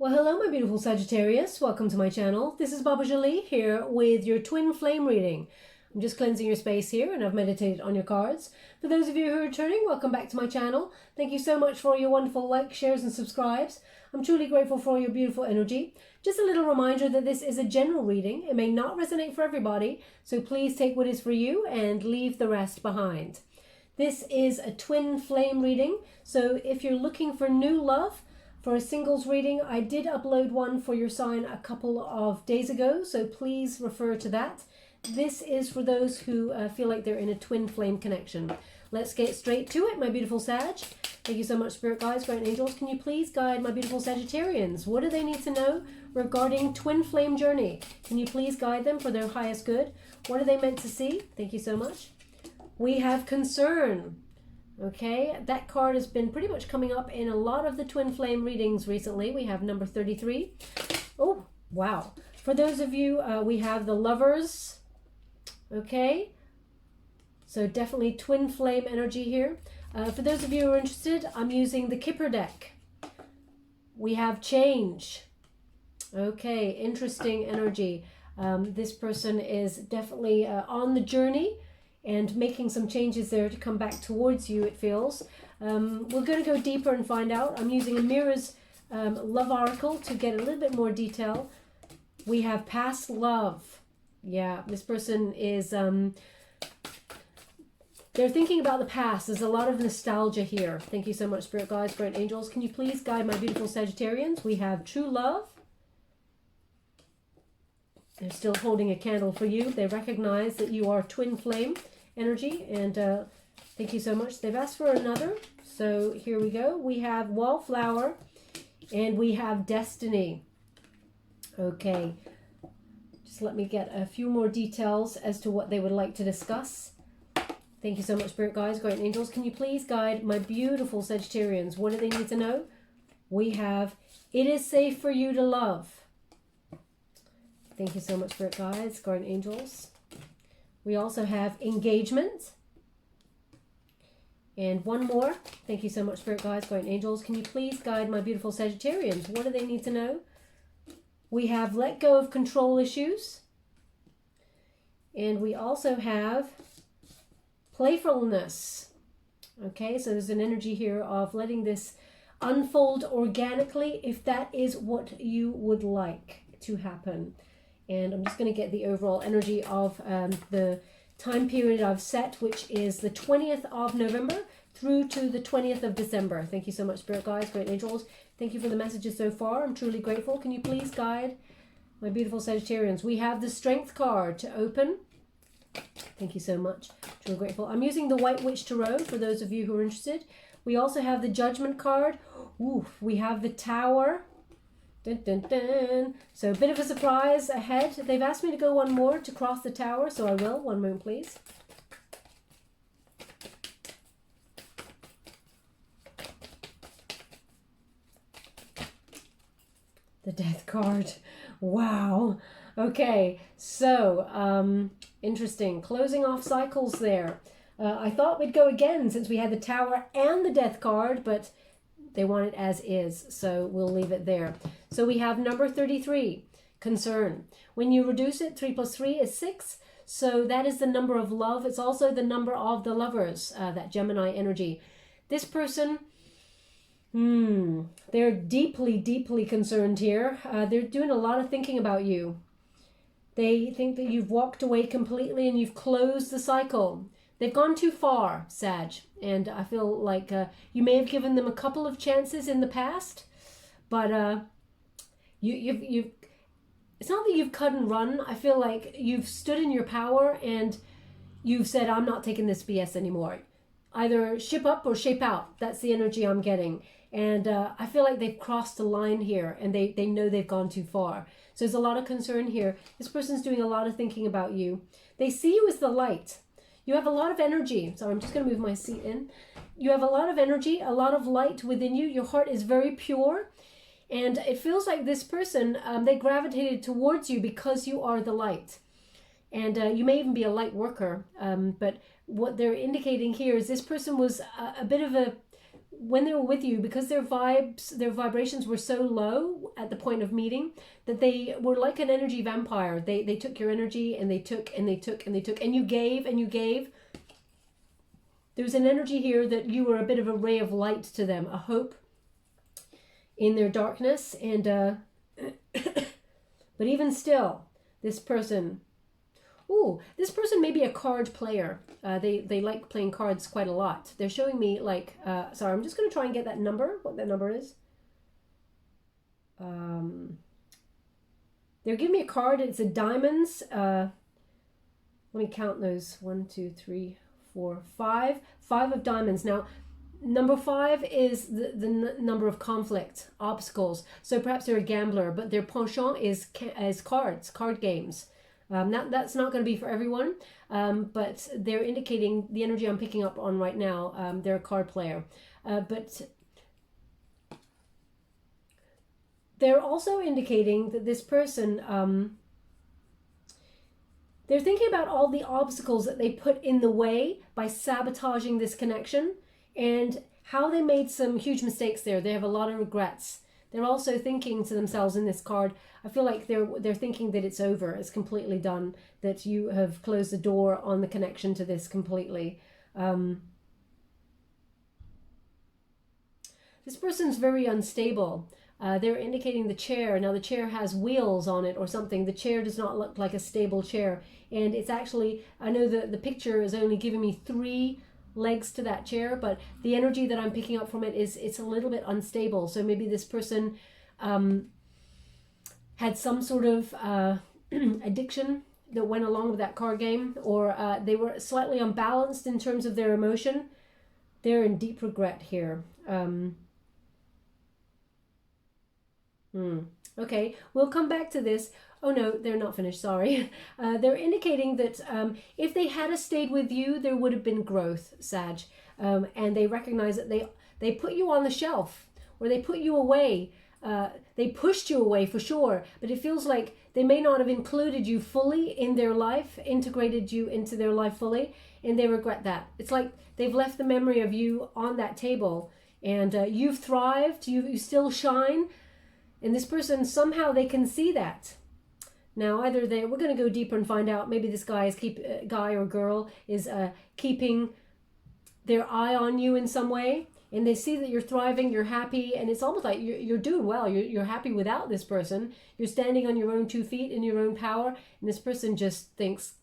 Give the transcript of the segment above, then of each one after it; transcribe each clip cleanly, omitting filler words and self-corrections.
Well, hello, my beautiful Sagittarius. Welcome to my channel. This is Baba Jolie here with your twin flame reading. I'm just cleansing your space here and I've meditated on your cards. For those of you who are returning, welcome back to my channel. Thank you so much for all your wonderful likes, shares and subscribes. I'm truly grateful for your beautiful energy. Just a little reminder that this is a general reading. It may not resonate for everybody, so please take what is for you and leave the rest behind. This is a twin flame reading, so if you're looking for new love, for a singles reading, I did upload one for your sign a couple of days ago, so please refer to that. This is for those who feel like they're in a twin flame connection. Let's get straight to it, my beautiful Sag. Thank you so much, Spirit Guides, Guardian Angels. Can you please guide my beautiful Sagittarians? What do they need to know regarding twin flame journey? Can you please guide them for their highest good? What are they meant to see? Thank you so much. We have concern. Okay, that card has been pretty much coming up in a lot of the twin flame readings recently. We have number 33. Oh, wow. For those of you, we have the Lovers. Okay, so definitely twin flame energy here. For those of you who are interested, I'm using the Kipper deck. We have Change. Okay, interesting energy. This person is definitely on the journey and making some changes there to come back towards you, it feels. We're going to go deeper and find out. I'm using a Mirror's Love Oracle to get a little bit more detail. We have Past Love. Yeah, this person is, they're thinking about the past. There's a lot of nostalgia here. Thank you so much, Spirit Guides, Great Angels. Can you please guide my beautiful Sagittarians? We have True Love. They're still holding a candle for you. They recognize that you are twin flame energy, and thank you so much. They've asked for another, so here we go. We have Wallflower and we have Destiny. Okay, just let me get a few more details as to what they would like to discuss. Thank you so much, Spirit Guides, Great Angels. Can you please guide my beautiful Sagittarians? What do they need to know? We have It is safe for you to love. Thank you so much, Spirit Guides, Guardian Angels. We also have Engagement. And one more. Thank you so much, Spirit Guides, Guardian Angels. Can you please guide my beautiful Sagittarians? What do they need to know? We have Let Go of Control Issues. And we also have Playfulness. Okay, so there's an energy here of letting this unfold organically if that is what you would like to happen. And I'm just going to get the overall energy of the time period I've set, which is the 20th of November through to the 20th of December. Thank you so much, Spirit Guides, Great Angels. Thank you for the messages so far. I'm truly grateful. Can you please guide my beautiful Sagittarians? We have the Strength card to open. Thank you so much. Truly grateful. I'm using the White Witch Tarot for those of you who are interested. We also have the Judgment card. Ooh, we have the Tower. Dun, dun, dun. So a bit of a surprise ahead. They've asked me to go one more to cross the Tower, so I will. One moment, please. The Death card. Wow. Okay, so interesting. Closing off cycles there. I thought we'd go again since we had the Tower and the Death card, but they want it as is, so we'll leave it there. So we have number 33, concern. When you reduce it, 3 plus 3 is 6. So that is the number of love. It's also the number of the Lovers, that Gemini energy. This person, they're deeply, deeply concerned here. They're doing a lot of thinking about you. They think that you've walked away completely and you've closed the cycle. They've gone too far, Sag, and I feel like you may have given them a couple of chances in the past, but you've it's not that you've cut and run. I feel like you've stood in your power and you've said, I'm not taking this BS anymore. Either ship up or shape out. That's the energy I'm getting. And I feel like they've crossed the line here and they know they've gone too far. So there's a lot of concern here. This person's doing a lot of thinking about you. They see you as the light. You have a lot of energy. So I'm just going to move my seat in. You have a lot of energy, a lot of light within you. Your heart is very pure. And it feels like this person, they gravitated towards you because you are the light. And you may even be a light worker. But what they're indicating here is this person was a bit of a when they were with you, because their vibrations were so low at the point of meeting, that they were like an energy vampire. They took your energy, and they took and they took and they took, and you gave and you gave. There's an energy here that you were a bit of a ray of light to them, a hope in their darkness. And but even still, this person, this person may be a card player. They like playing cards quite a lot. They're showing me like, sorry, I'm just going to try and get that number, what that number is. They're giving me a card. It's a diamonds. Let me count those. 1, 2, 3, 4, 5. 5 of diamonds. Now, number 5 is the number of conflict, obstacles. So perhaps they're a gambler, but their penchant is card games. That's not going to be for everyone, but they're indicating the energy I'm picking up on right now. They're a card player, but they're also indicating that this person, they're thinking about all the obstacles that they put in the way by sabotaging this connection, and how they made some huge mistakes there. They have a lot of regrets. They're also thinking to themselves in this card, I feel like they're thinking that it's over, it's completely done, that you have closed the door on the connection to this completely. This person's very unstable. They're indicating the chair. Now the chair has wheels on it or something. The chair does not look like a stable chair. And it's actually, I know the picture is only giving me 3 legs to that chair, but the energy that I'm picking up from it is it's a little bit unstable. So maybe this person had some sort of addiction that went along with that card game, or they were slightly unbalanced in terms of their emotion. They're in deep regret here. Okay, we'll come back to this. Oh no, they're not finished, sorry. They're indicating that if they had stayed with you, there would have been growth, Sag. And they recognize that they put you on the shelf, or they put you away. They pushed you away for sure, but it feels like they may not have included you fully in their life, integrated you into their life fully, and they regret that. It's like they've left the memory of you on that table, and you've thrived, you still shine, and this person, somehow they can see that. Now, either we're going to go deeper and find out, maybe this guy or girl is keeping their eye on you in some way, and they see that you're thriving, you're happy, and it's almost like you're doing well. You're happy without this person. You're standing on your own 2 feet in your own power, and this person just thinks,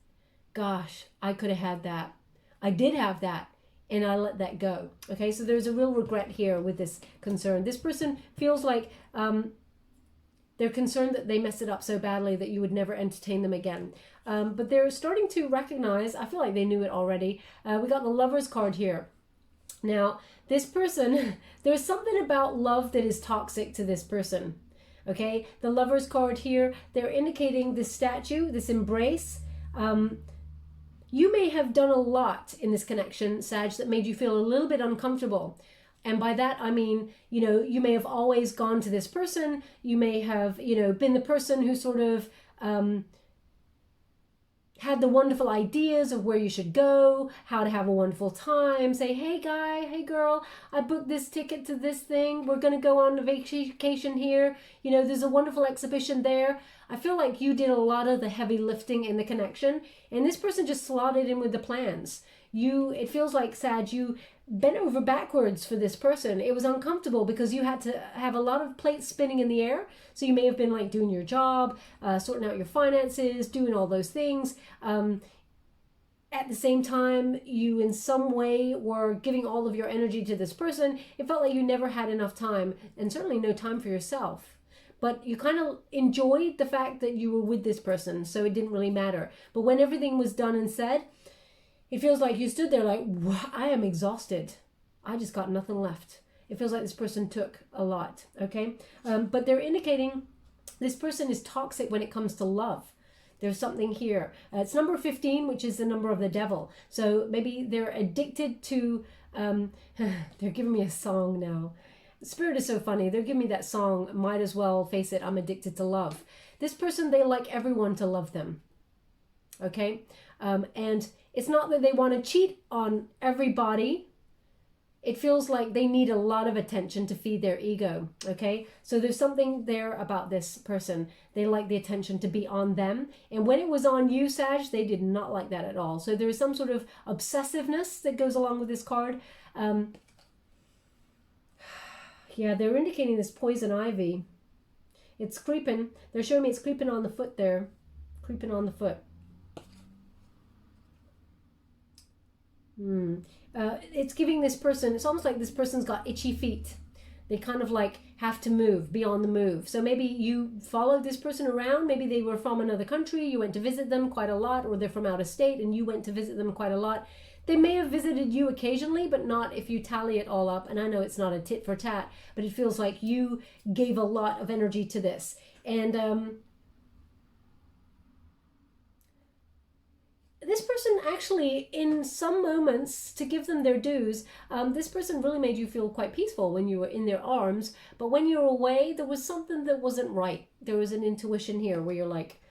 gosh, I could have had that. I did have that, and I let that go. Okay, so there's a real regret here with this concern. This person feels like they're concerned that they messed it up so badly that you would never entertain them again. But they're starting to recognize, I feel like they knew it already. We got the Lover's card here. Now, this person, there's something about love that is toxic to this person. Okay, the Lover's card here, they're indicating this statue, this embrace. You may have done a lot in this connection, Sag, that made you feel a little bit uncomfortable. And by that, I mean, you may have always gone to this person. You may have, been the person who sort of had the wonderful ideas of where you should go, how to have a wonderful time. Say, hey guy, hey girl, I booked this ticket to this thing. We're going to go on a vacation here. There's a wonderful exhibition there. I feel like you did a lot of the heavy lifting in the connection. And this person just slotted in with the plans. It feels like, Sag, you bent over backwards for this person. It was uncomfortable because you had to have a lot of plates spinning in the air. So you may have been like doing your job, sorting out your finances, doing all those things. At the same time, you in some way were giving all of your energy to this person. It felt like you never had enough time, and certainly no time for yourself. But you kind of enjoyed the fact that you were with this person, so it didn't really matter. But when everything was done and said, it feels like you stood there like, I am exhausted. I just got nothing left. It feels like this person took a lot, okay? But they're indicating this person is toxic when it comes to love. There's something here. It's number 15, which is the number of the devil. So maybe they're addicted to, they're giving me a song now. Spirit is so funny. They're giving me that song, might as well face it, I'm addicted to love. This person, they like everyone to love them, okay? And it's not that they want to cheat on everybody, it feels like they need a lot of attention to feed their ego, okay? So there's something there about this person. They like the attention to be on them. And when it was on you, Sag, they did not like that at all. So there's some sort of obsessiveness that goes along with this card. Yeah, they're indicating this poison ivy. It's creeping. They're showing me it's creeping on the foot there. Creeping on the foot. It's giving this person, it's almost like this person's got itchy feet. They kind of like have to move, be on the move. So maybe you followed this person around. Maybe they were from another country. You went to visit them quite a lot, or they're from out of state and you went to visit them quite a lot. They may have visited you occasionally, but not if you tally it all up. And I know it's not a tit for tat, but it feels like you gave a lot of energy to this. And this person actually, in some moments, to give them their dues, this person really made you feel quite peaceful when you were in their arms. But when you were away, there was something that wasn't right. There was an intuition here where you're like,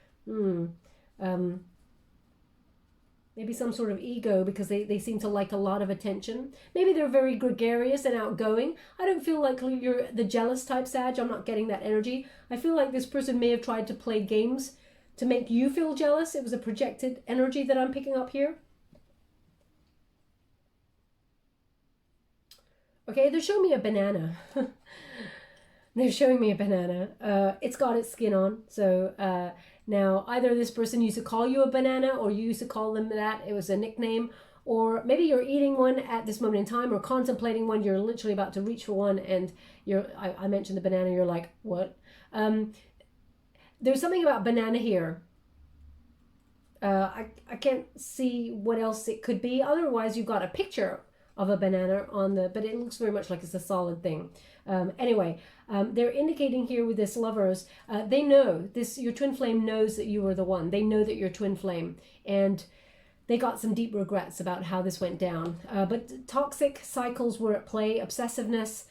maybe some sort of ego, because they seem to like a lot of attention. Maybe they're very gregarious and outgoing. I don't feel like you're the jealous type, Sag. I'm not getting that energy. I feel like this person may have tried to play games to make you feel jealous. It was a projected energy that I'm picking up here. Okay, they're showing me a banana. They're showing me a banana. It's got its skin on. So now either this person used to call you a banana, or you used to call them that. It was a nickname. Or maybe you're eating one at this moment in time, or contemplating one. You're literally about to reach for one, and I mentioned the banana. You're like, what? There's something about banana here. I can't see what else it could be. Otherwise, you've got a picture of a banana on the, but it looks very much like it's a solid thing. Anyway, they're indicating here with this lovers, they know this, your twin flame knows that you were the one. They know that you're twin flame, and they got some deep regrets about how this went down. But toxic cycles were at play, obsessiveness,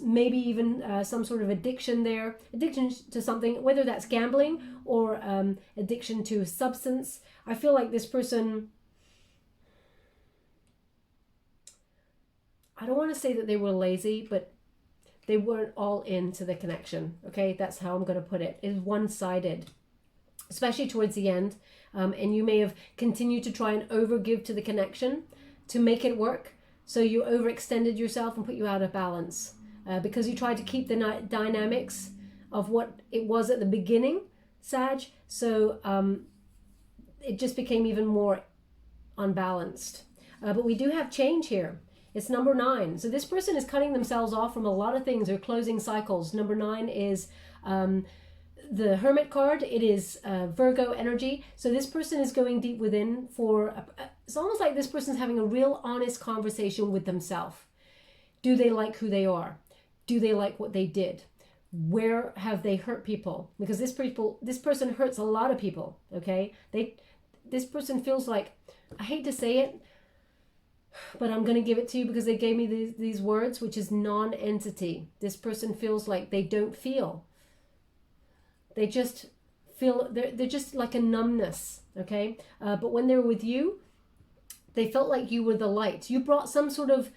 maybe even some sort of addiction there, addiction to something, whether that's gambling or addiction to a substance. I feel like this person, I don't want to say that they were lazy, but they weren't all into the connection. Okay, that's how I'm going to put it. It's one-sided, especially towards the end. And you may have continued to try and overgive to the connection to make it work. So you overextended yourself and put you out of balance because you tried to keep the dynamics of what it was at the beginning, Sag. So it just became even more unbalanced. But we do have change here. It's number 9. So this person is cutting themselves off from a lot of things. They're closing cycles. Number 9 is the Hermit card. It is Virgo energy. So this person is going deep within for, it's almost like this person's having a real honest conversation with themselves. Do they like who they are? Do they like what they did? Where have they hurt people? Because this person hurts a lot of people, okay? This person feels like, I hate to say it, but I'm going to give it to you because they gave me these words, which is non-entity. This person feels like they don't feel. They just feel, they're just like a numbness, okay? But when they're with you, they felt like you were the light. You brought some sort of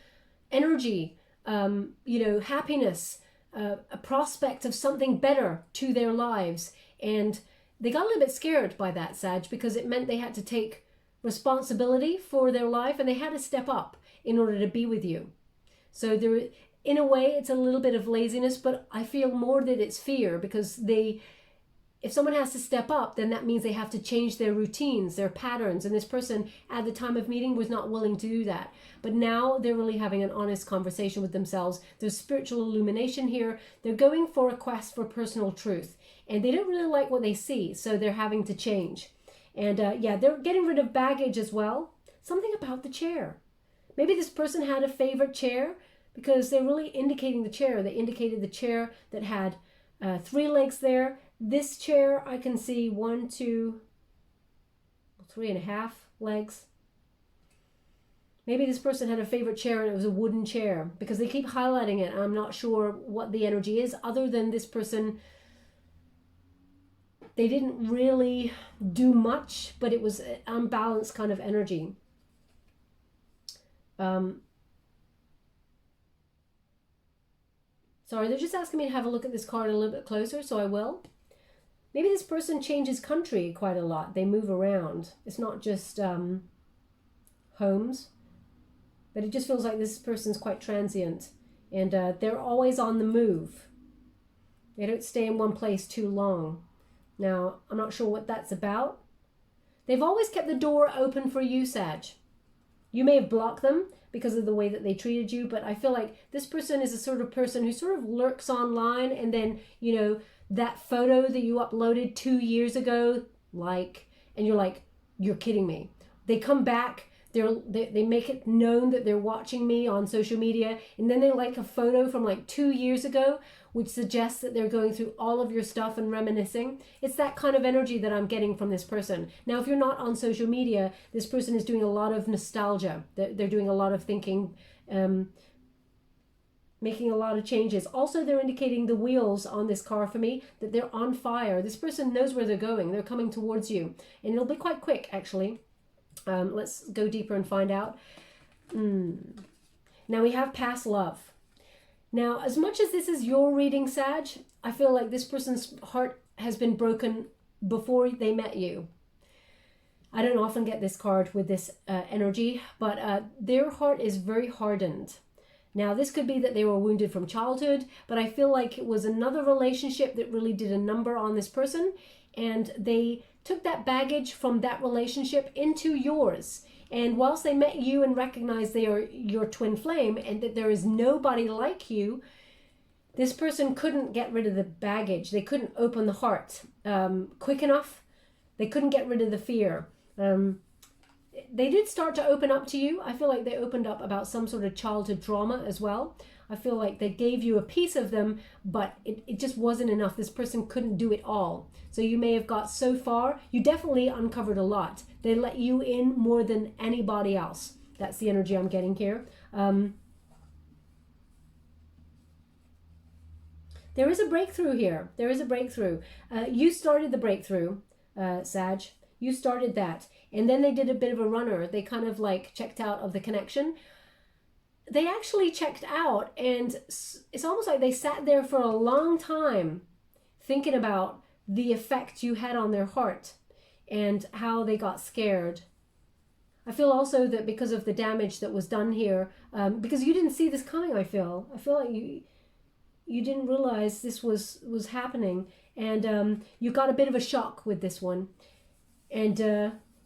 energy, happiness, a prospect of something better to their lives. And they got a little bit scared by that, Sag, because it meant they had to take responsibility for their life, and they had to step up in order to be with you. So there, in a way, it's a little bit of laziness, but I feel more that it's fear, because if someone has to step up, then that means they have to change their routines, their patterns. And this person at the time of meeting was not willing to do that. But now they're really having an honest conversation with themselves. There's spiritual illumination here. They're going for a quest for personal truth. And they don't really like what they see, so they're having to change. And they're getting rid of baggage as well. Something about the chair. Maybe this person had a favorite chair, because they're really indicating the chair. They indicated the chair that had 3 legs there. This chair, I can see 1, 2, 3.5 legs. Maybe this person had a favorite chair and it was a wooden chair, because they keep highlighting it. I'm not sure what the energy is, other than this person, they didn't really do much, but it was an unbalanced kind of energy. Sorry, they're just asking me to have a look at this card a little bit closer, so I will. Maybe this person changes country quite a lot. They move around. It's not just homes, but it just feels like this person's quite transient, and they're always on the move. They don't stay in one place too long. Now, I'm not sure what that's about. They've always kept the door open for you, Sag. You may have blocked them because of the way that they treated you, but I feel like this person is a sort of person who sort of lurks online, and then, you know, that photo that you uploaded 2 years ago, and you're like, you're kidding me. They come back, they make it known that they're watching me on social media, and then they like a photo from like 2 years ago, which suggests that they're going through all of your stuff and reminiscing. It's that kind of energy that I'm getting from this person. Now, if you're not on social media, this person is doing a lot of nostalgia. They're doing a lot of thinking, making a lot of changes. Also, they're indicating the wheels on this car for me, that they're on fire. This person knows where they're going. They're coming towards you. And it'll be quite quick, actually. Let's go deeper and find out. Now, we have past love. Now, as much as this is your reading, Sag, I feel like this person's heart has been broken before they met you. I don't often get this card with this energy, but their heart is very hardened. Now, this could be that they were wounded from childhood, but I feel like it was another relationship that really did a number on this person, and they took that baggage from that relationship into yours. And whilst they met you and recognized they are your twin flame and that there is nobody like you, this person couldn't get rid of the baggage. They couldn't open the heart quick enough. They couldn't get rid of the fear. They did start to open up to you. I feel like they opened up about some sort of childhood trauma as well. I feel like they gave you a piece of them, but it just wasn't enough. This person couldn't do it all. So you may have got so far. You definitely uncovered a lot. They let you in more than anybody else. That's the energy I'm getting here. There is a breakthrough here. There is a breakthrough. You started the breakthrough, Sag. You started that. And then they did a bit of a runner. They kind of like checked out of the connection. They actually checked out, and it's almost like they sat there for a long time thinking about the effect you had on their heart and how they got scared. I feel also that because of the damage that was done here, because you didn't see this coming, I feel like you didn't realize this was happening, and you got a bit of a shock with this one, and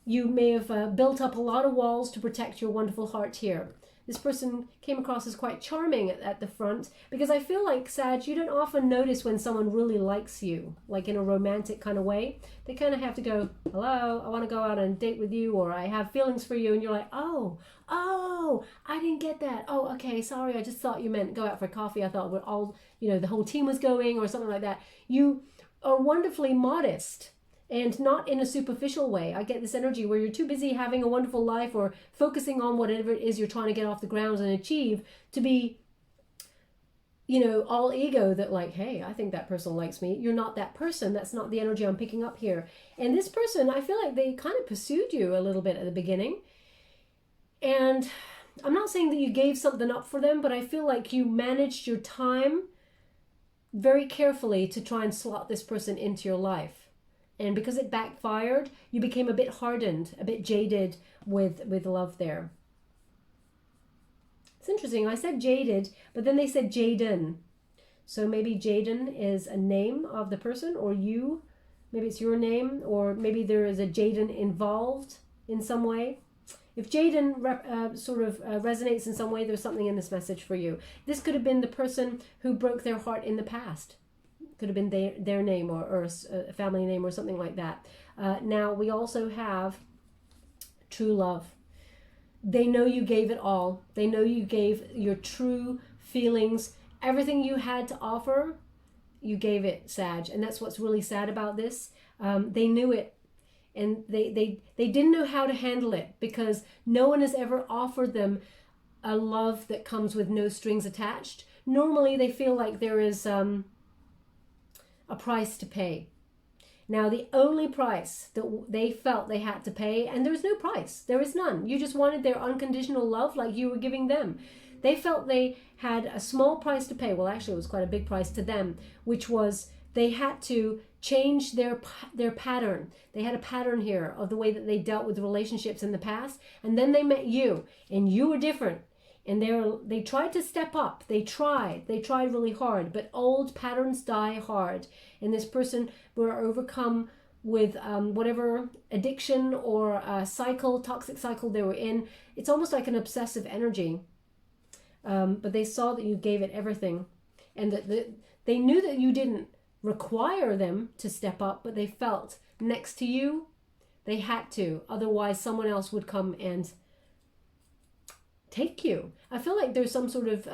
you may have built up a lot of walls to protect your wonderful heart here. This person came across as quite charming at the front, because I feel like, Sag, you don't often notice when someone really likes you, like in a romantic kind of way. They kind of have to go, hello, I want to go out on a date with you, or I have feelings for you, and you're like, oh, I didn't get that. Oh, okay, sorry, I just thought you meant go out for coffee. I thought we're all, the whole team was going, or something like that. You are wonderfully modest. And not in a superficial way. I get this energy where you're too busy having a wonderful life or focusing on whatever it is you're trying to get off the ground and achieve to be, all ego that like, hey, I think that person likes me. You're not that person. That's not the energy I'm picking up here. And this person, I feel like they kind of pursued you a little bit at the beginning. And I'm not saying that you gave something up for them, but I feel like you managed your time very carefully to try and slot this person into your life. And because it backfired, you became a bit hardened, a bit jaded with love there. It's interesting. I said jaded, but then they said Jaden. So maybe Jaden is a name of the person, or you. Maybe it's your name, or maybe there is a Jaden involved in some way. If Jaden resonates in some way, there's something in this message for you. This could have been the person who broke their heart in the past. Could have been their name or a family name or something like that. Now, we also have true love. They know you gave it all. They know you gave your true feelings. Everything you had to offer, you gave it, Sag. And that's what's really sad about this. They knew it. And they didn't know how to handle it, because no one has ever offered them a love that comes with no strings attached. Normally, they feel like there is a price to pay. Now, the only price that they felt they had to pay, and there's no price, there is none. You just wanted their unconditional love like you were giving them. They felt they had a small price to pay. Well, actually, it was quite a big price to them, which was they had to change their pattern. They had a pattern here of the way that they dealt with relationships in the past. And then they met you, and you were different. And they tried to step up. They tried really hard, but old patterns die hard. And this person were overcome with whatever addiction or cycle, toxic cycle they were in. It's almost like an obsessive energy. But they saw that you gave it everything, and that they knew that you didn't require them to step up, but they felt next to you they had to. Otherwise, someone else would come and take you. I feel like there's some sort of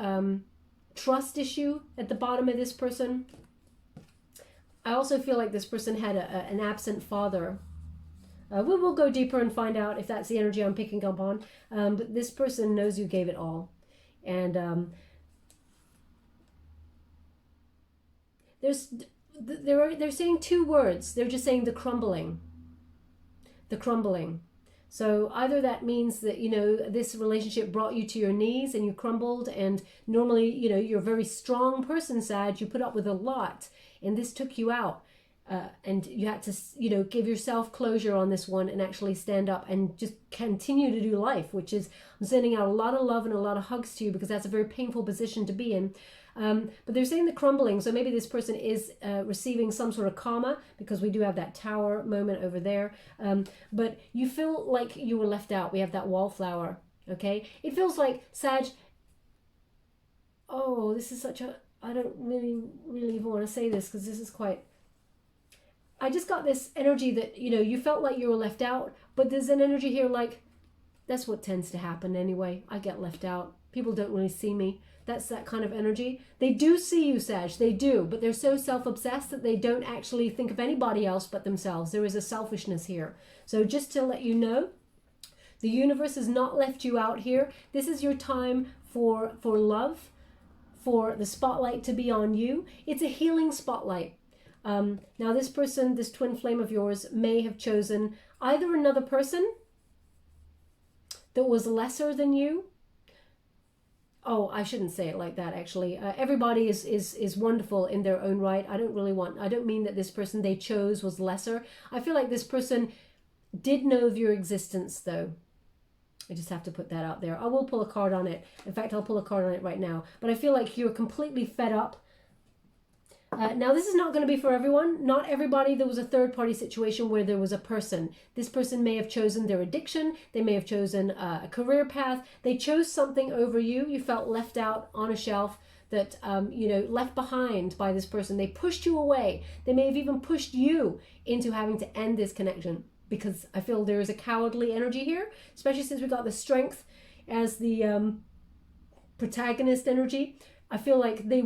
trust issue at the bottom of this person. I also feel like this person had an absent father. We'll go deeper and find out if that's the energy I'm picking up on. But this person knows you gave it all. And they're saying two words. They're just saying the crumbling. The crumbling. So either that means that, you know, this relationship brought you to your knees and you crumbled, and normally, you know, you're a very strong person, Sag. You put up with a lot, and this took you out. And you had to, you know, give yourself closure on this one and actually stand up and just continue to do life, which is, I'm sending out a lot of love and a lot of hugs to you, because that's a very painful position to be in. But they're saying the crumbling. So maybe this person is receiving some sort of karma, because we do have that tower moment over there. But you feel like you were left out. We have that wallflower. Okay. It feels like, Sag, oh, this is such a, I don't really even want to say this, because this is quite, I just got this energy that, you know, you felt like you were left out, but there's an energy here like, that's what tends to happen anyway. I get left out. People don't really see me. That's that kind of energy. They do see you, Sag. They do, but they're so self-obsessed that they don't actually think of anybody else but themselves. There is a selfishness here. So just to let you know, the universe has not left you out here. This is your time for love, for the spotlight to be on you. It's a healing spotlight. Now this person, this twin flame of yours, may have chosen either another person that was lesser than you. Oh, I shouldn't say it like that, actually. Everybody is wonderful in their own right. I don't mean that this person they chose was lesser. I feel like this person did know of your existence, though. I just have to put that out there. I will pull a card on it. In fact, I'll pull a card on it right now. But I feel like you're completely fed up. Now, this is not going to be for everyone. Not everybody. There was a third-party situation where there was a person. This person may have chosen their addiction. They may have chosen a career path. They chose something over you. You felt left out on a shelf, that, you know, left behind by this person. They pushed you away. They may have even pushed you into having to end this connection, because I feel there is a cowardly energy here, especially since we got the strength as the protagonist energy. I feel like they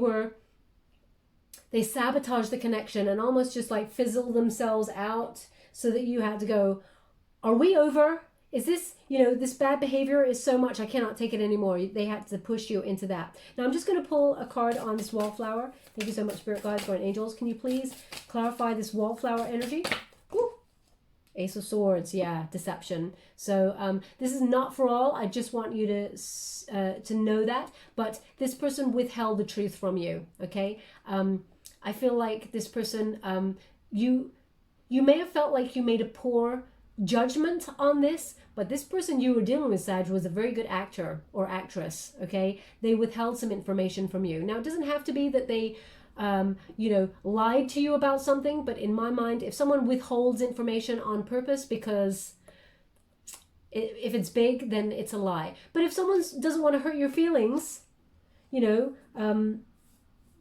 sabotaged the connection and almost just like fizzled themselves out, so that you had to go, are we over? Is this, you know, this bad behavior is so much, I cannot take it anymore. They had to push you into that. Now I'm just going to pull a card on this wallflower. Thank you so much, Spirit Guides, Guardian Angels. Can you please clarify this wallflower energy? Ooh. Ace of Swords, yeah, deception. So this is not for all. I just want you to know that. But this person withheld the truth from you, okay? I feel like this person, you may have felt like you made a poor judgment on this, but this person you were dealing with, Sag, was a very good actor or actress, okay? They withheld some information from you. Now, it doesn't have to be that they, you know, lied to you about something, but in my mind, if someone withholds information on purpose because if it's big, then it's a lie. But if someone doesn't want to hurt your feelings, you know,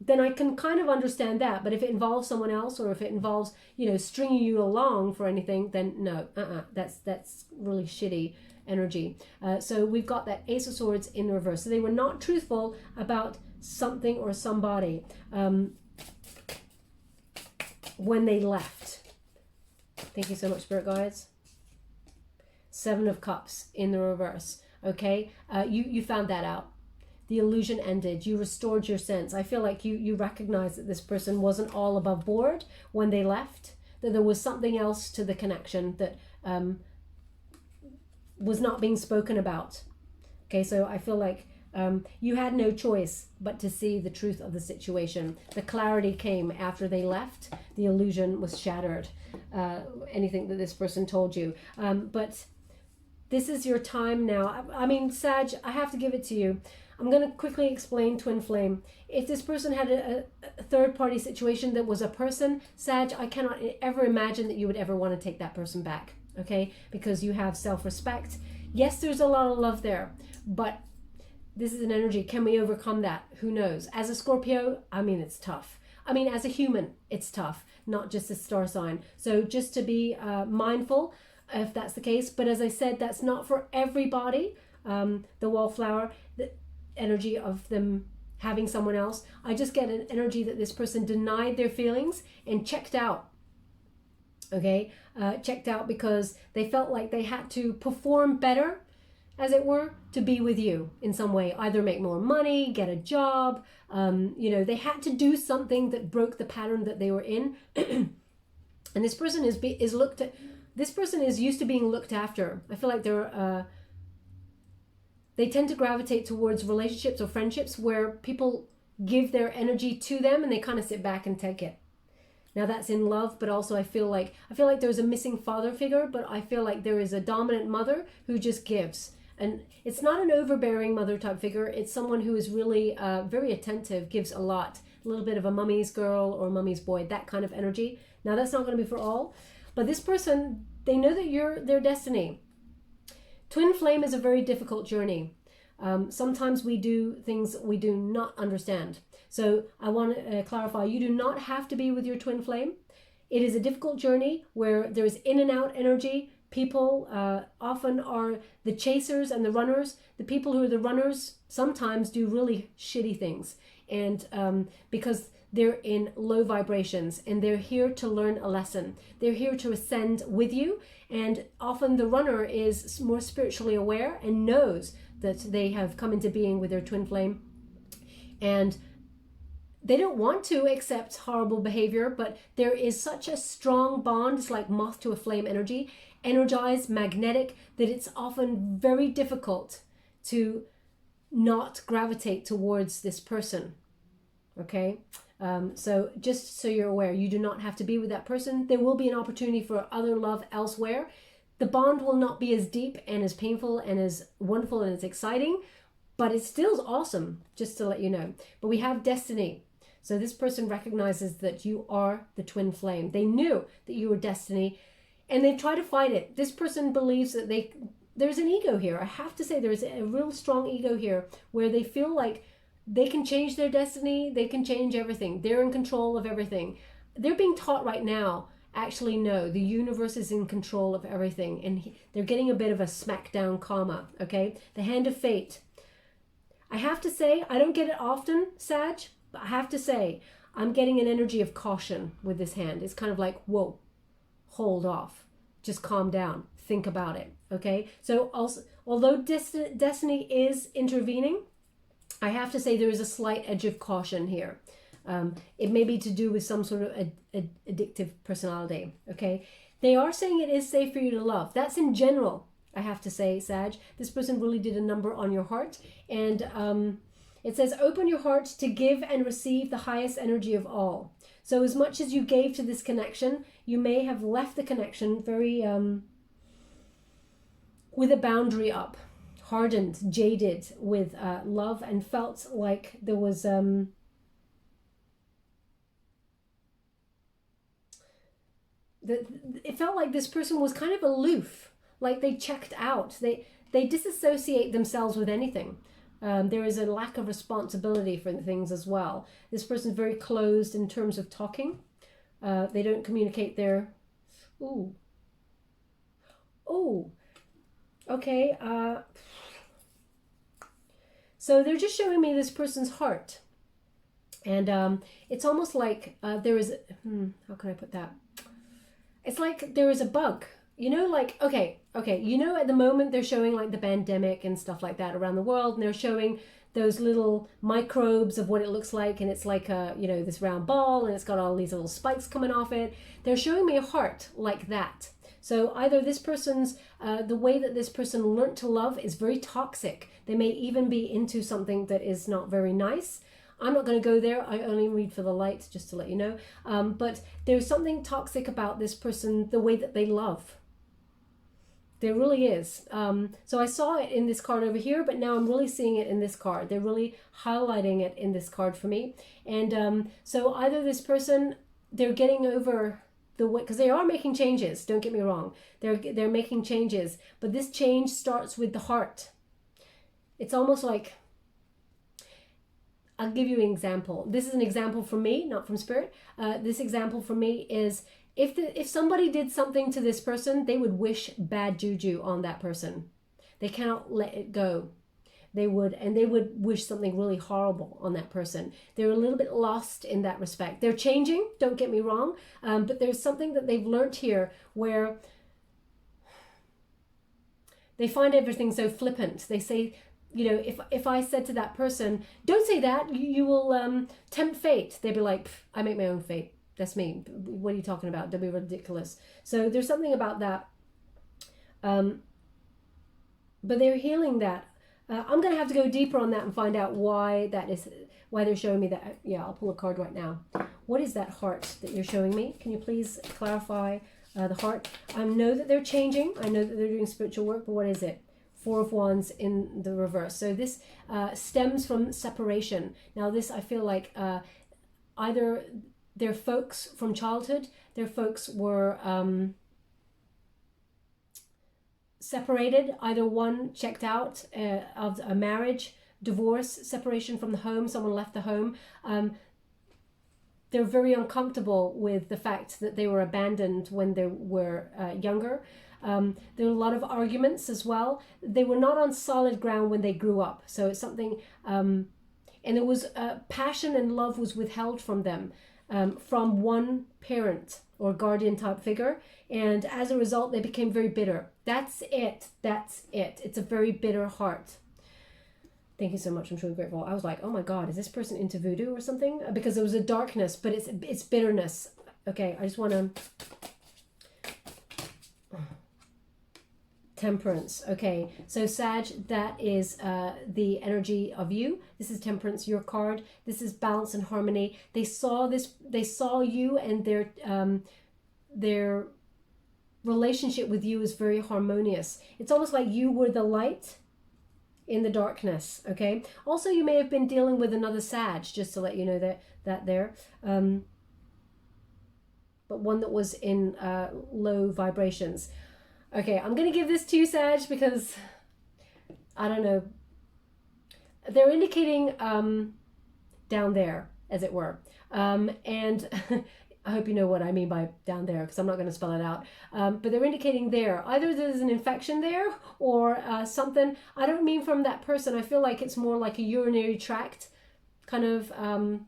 then I can kind of understand that. But if it involves someone else, or if it involves, you know, stringing you along for anything, then no, that's really shitty energy. So we've got that Ace of Swords in the reverse. So they were not truthful about something or somebody when they left. Thank you so much, Spirit Guides. Seven of Cups in the reverse. Okay, you found that out. The illusion ended. You restored your sense. I feel like you recognize that this person wasn't all above board when they left, that there was something else to the connection that was not being spoken about. Okay, so I feel like You had no choice but to see the truth of the situation. The clarity came after they left. The illusion was shattered. Anything that this person told you. But this is your time now. I mean, Sag, I have to give it to you. I'm going to quickly explain Twin Flame. If this person had a third-party situation that was a person, Sag, I cannot ever imagine that you would ever want to take that person back, okay? Because you have self-respect. Yes, there's a lot of love there, but this is an energy. Can we overcome that? Who knows? As a Scorpio, I mean, it's tough. I mean, as a human, it's tough, not just a star sign. So just to be mindful if that's the case. But as I said, that's not for everybody. The wallflower, the energy of them having someone else. I just get an energy that this person denied their feelings and checked out. Okay, checked out because they felt like they had to perform better, as it were, to be with you in some way. Either make more money, get a job. You know, they had to do something that broke the pattern that they were in. And this person is looked at. This person is used to being looked after. I feel like they tend to gravitate towards relationships or friendships where people give their energy to them and they kind of sit back and take it. Now that's in love, but also I feel like there's a missing father figure, but I feel like there is a dominant mother who just gives. And it's not an overbearing mother type figure. It's someone who is really very attentive, gives a lot. A little bit of a mummy's girl or mummy's boy, that kind of energy. Now that's not going to be for all. But this person, they know that you're their destiny. Twin flame is a very difficult journey. Sometimes we do things we do not understand. So I want to clarify, you do not have to be with your twin flame. It is a difficult journey where there's in and out energy. People often are the chasers and the runners. The people who are the runners sometimes do really shitty things. And because they're in low vibrations and they're here to learn a lesson. They're here to ascend with you. And often the runner is more spiritually aware and knows that they have come into being with their twin flame. And they don't want to accept horrible behavior, but there is such a strong bond. It's like moth to a flame energy, energized, magnetic, that it's often very difficult to not gravitate towards this person. Okay? So just so you're aware, you do not have to be with that person. There will be an opportunity for other love elsewhere. The bond will not be as deep and as painful and as wonderful and as exciting, but it's still awesome, just to let you know. But we have destiny. So this person recognizes that you are the twin flame. They knew that you were destiny and they try to fight it. This person believes that there's an ego here. I have to say there's a real strong ego here where they feel like they can change their destiny. They can change everything. They're in control of everything. They're being taught right now, actually, no, the universe is in control of everything. And they're getting a bit of a smackdown karma, okay? The hand of fate. I have to say, I don't get it often, Sag, but I have to say, I'm getting an energy of caution with this hand. It's kind of like, whoa, hold off. Just calm down. Think about it, okay? So also, although destiny is intervening, I have to say there is a slight edge of caution here. It may be to do with some sort of addictive personality, okay? They are saying it is safe for you to love. That's in general, I have to say, Sag. This person really did a number on your heart. And it says, open your heart to give and receive the highest energy of all. So as much as you gave to this connection, you may have left the connection very, with a boundary up. Hardened, jaded with love, and felt like there was it felt like this person was kind of aloof, like they checked out. They disassociate themselves with anything. There is a lack of responsibility for things as well. This person's very closed in terms of talking. They don't communicate their okay. So they're just showing me this person's heart. And it's almost like there is, how can I put that? It's like there is a bug, you know, like, okay. You know, at the moment they're showing like the pandemic and stuff like that around the world. And they're showing those little microbes of what it looks like. And it's like, you know, this round ball and it's got all these little spikes coming off it. They're showing me a heart like that. So either this person's, the way that this person learned to love is very toxic. They may even be into something that is not very nice. I'm not going to go there. I only read for the light, just to let you know. But there's something toxic about this person, the way that they love. There really is. So I saw it in this card over here, but now I'm really seeing it in this card. They're really highlighting it in this card for me. And so either this person, they're getting over the way, because they are making changes, don't get me wrong. They're making changes, but this change starts with the heart. It's almost like, I'll give you an example. This is an example from me, not from spirit. This example for me is, if somebody did something to this person, they would wish bad juju on that person. They cannot let it go. They would wish something really horrible on that person. They're a little bit lost in that respect. They're changing, don't get me wrong, but there's something that they've learned here where they find everything so flippant. They say, you know, if I said to that person, don't say that, you will tempt fate, they'd be like, I make my own fate. That's me. What are you talking about? Don't be ridiculous. So there's something about that. But they're healing that. I'm going to have to go deeper on that and find out why that is, why they're showing me that. Yeah, I'll pull a card right now. What is that heart that you're showing me? Can you please clarify the heart? I know that they're changing. I know that they're doing spiritual work, but what is it? Four of Wands in the reverse. So this stems from separation. Now this, I feel like either their folks from childhood, their folks were separated. Either one checked out of a marriage, divorce, separation from the home, someone left the home. They're very uncomfortable with the fact that they were abandoned when they were younger. There were a lot of arguments as well. They were not on solid ground when they grew up. So it's something, and there was passion and love was withheld from them, from one parent or guardian type figure. And as a result, they became very bitter. That's it. That's it. It's a very bitter heart. Thank you so much. I'm truly grateful. I was like, oh my God, is this person into voodoo or something? Because there was a darkness, but it's bitterness. Okay, I just want to... Temperance. Okay, so Sag, that is the energy of you. This is Temperance, your card. This is balance and harmony. They saw this. They saw you, and their relationship with you is very harmonious. It's almost like you were the light in the darkness. Okay. Also, you may have been dealing with another Sag, just to let you know that there. But one that was in low vibrations. Okay, I'm going to give this to you, Sag, because, I don't know, they're indicating down there, as it were. And I hope you know what I mean by down there, because I'm not going to spell it out. But they're indicating there. Either there's an infection there or something. I don't mean from that person. I feel like it's more like a urinary tract kind of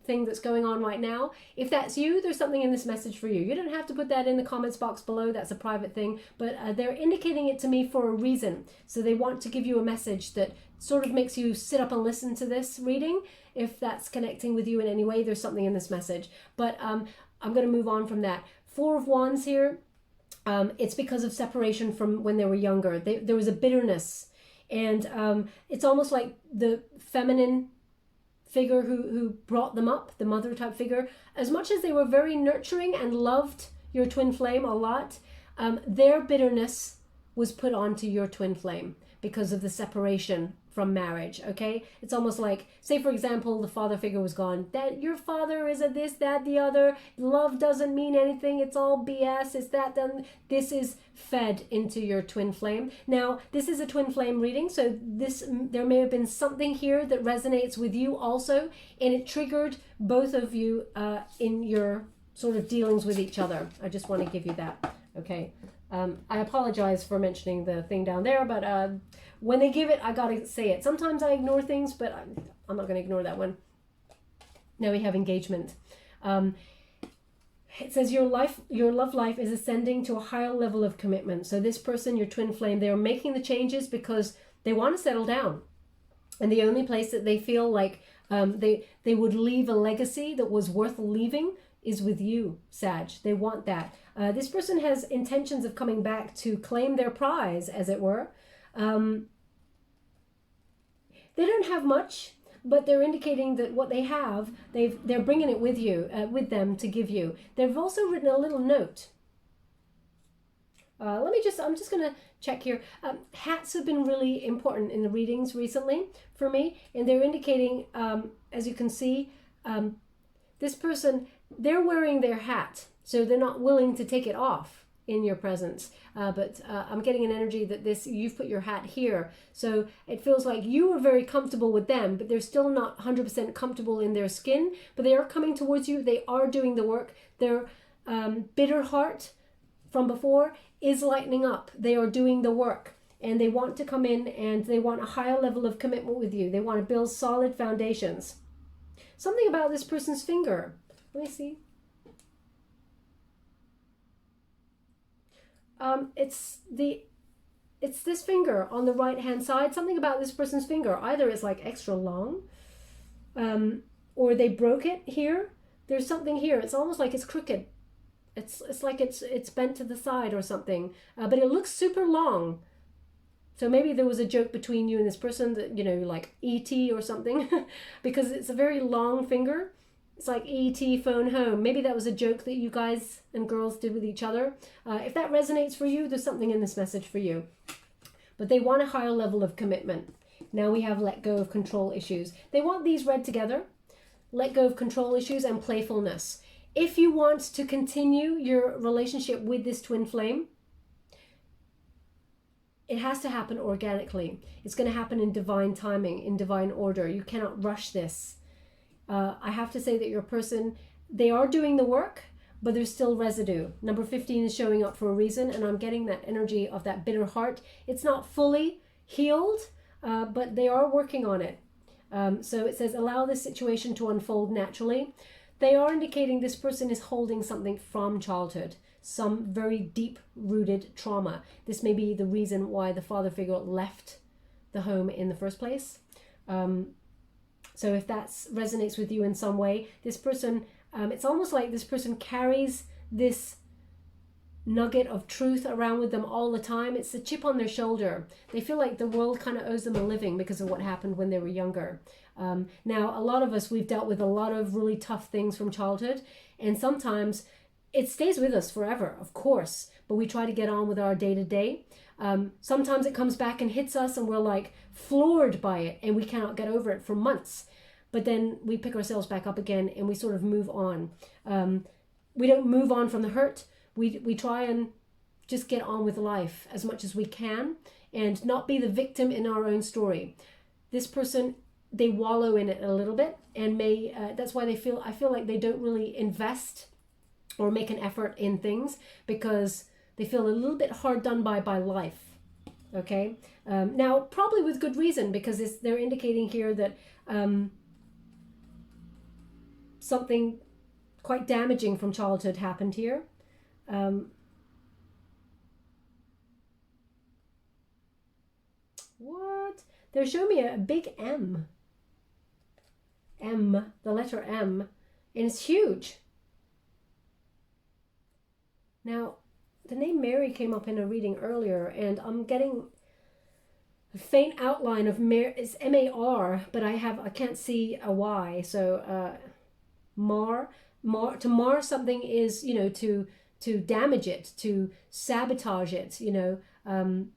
thing that's going on right now. If that's you, there's something in this message for you. You don't have to put that in the comments box below. That's a private thing, but they're indicating it to me for a reason. So they want to give you a message that sort of makes you sit up and listen to this reading. If that's connecting with you in any way, there's something in this message. But I'm going to move on from that. Four of Wands here. It's because of separation from when they were younger. There was a bitterness, and it's almost like the feminine figure who brought them up, the mother type figure, as much as they were very nurturing and loved your twin flame a lot, their bitterness was put onto your twin flame because of the separation from marriage. Okay, it's almost like, say for example, the father figure was gone, that your father is a this, that, the other, love doesn't mean anything, it's all BS, it's that, then this is fed into your twin flame. Now this is a twin flame reading, so there may have been something here that resonates with you also, and it triggered both of you in your sort of dealings with each other. I just want to give you that. Okay, I apologize for mentioning the thing down there, but when they give it, I gotta say it. Sometimes I ignore things, but I'm not going to ignore that one. Now we have engagement. It says your love life is ascending to a higher level of commitment. So this person, your twin flame, they're making the changes because they want to settle down. And the only place that they feel like they would leave a legacy that was worth leaving is with you, Sag. They want that. This person has intentions of coming back to claim their prize, as it were. They don't have much, but they're indicating that what they have, they're bringing it with you, with them to give you. They've also written a little note. I'm just going to check here. Hats have been really important in the readings recently for me, and they're indicating, as you can see, this person, they're wearing their hat, so they're not willing to take it off in your presence. But I'm getting an energy that you've put your hat here, so it feels like you are very comfortable with them, but they're still not 100% comfortable in their skin, but they are coming towards you. They are doing the work. Their bitter heart from before is lightening up. They are doing the work, and they want to come in and they want a higher level of commitment with you. They want to build solid foundations. Something about this person's finger. Let me see. It's this finger on the right hand side. Something about this person's finger. Either it's like extra long, or they broke it here. There's something here. It's almost like it's crooked. It's like it's bent to the side or something. But it looks super long. So maybe there was a joke between you and this person that, you know, like E.T. or something, because it's a very long finger. It's like E.T. phone home. Maybe that was a joke that you guys and girls did with each other. If that resonates for you, there's something in this message for you. But they want a higher level of commitment. Now we have let go of control issues. They want these read together. Let go of control issues and playfulness. If you want to continue your relationship with this twin flame, it has to happen organically. It's going to happen in divine timing, in divine order. You cannot rush this. I have to say that your person, they are doing the work, but there's still residue. Number 15 is showing up for a reason, and I'm getting that energy of that bitter heart. It's not fully healed, but they are working on it. So it says, allow this situation to unfold naturally. They are indicating this person is holding something from childhood, some very deep-rooted trauma. This may be the reason why the father figure left the home in the first place. So if that resonates with you in some way, this person, it's almost like this person carries this nugget of truth around with them all the time. It's a chip on their shoulder. They feel like the world kind of owes them a living because of what happened when they were younger. Now, a lot of us, we've dealt with a lot of really tough things from childhood, and sometimes it stays with us forever, of course, but we try to get on with our day-to-day. Sometimes it comes back and hits us and we're like floored by it and we cannot get over it for months. But then we pick ourselves back up again and we sort of move on. We don't move on from the hurt. We try and just get on with life as much as we can and not be the victim in our own story. This person, they wallow in it a little bit, and that's why I feel like they don't really invest or make an effort in things because they feel a little bit hard done by life. Okay, now probably with good reason, because they're indicating here that something quite damaging from childhood happened here. What? They're showing me a big M. M, the letter M, and it's huge. Now, the name Mary came up in a reading earlier, and I'm getting a faint outline of Mary. It's M-A-R, but I can't see a Y. So to mar something is, you know, to damage it, to sabotage it, you know,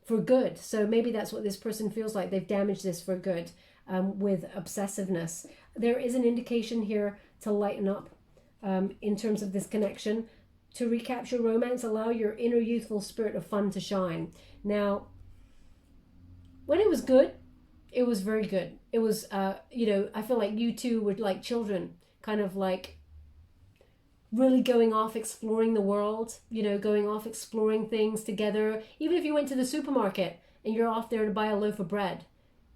for good. So maybe that's what this person feels like. They've damaged this for good with obsessiveness. There is an indication here to lighten up in terms of this connection. To recapture romance, allow your inner youthful spirit of fun to shine. Now, when it was good, it was very good. It was, you know, I feel like you two were like children, kind of like really going off exploring the world, you know, going off exploring things together. Even if you went to the supermarket and you're off there to buy a loaf of bread,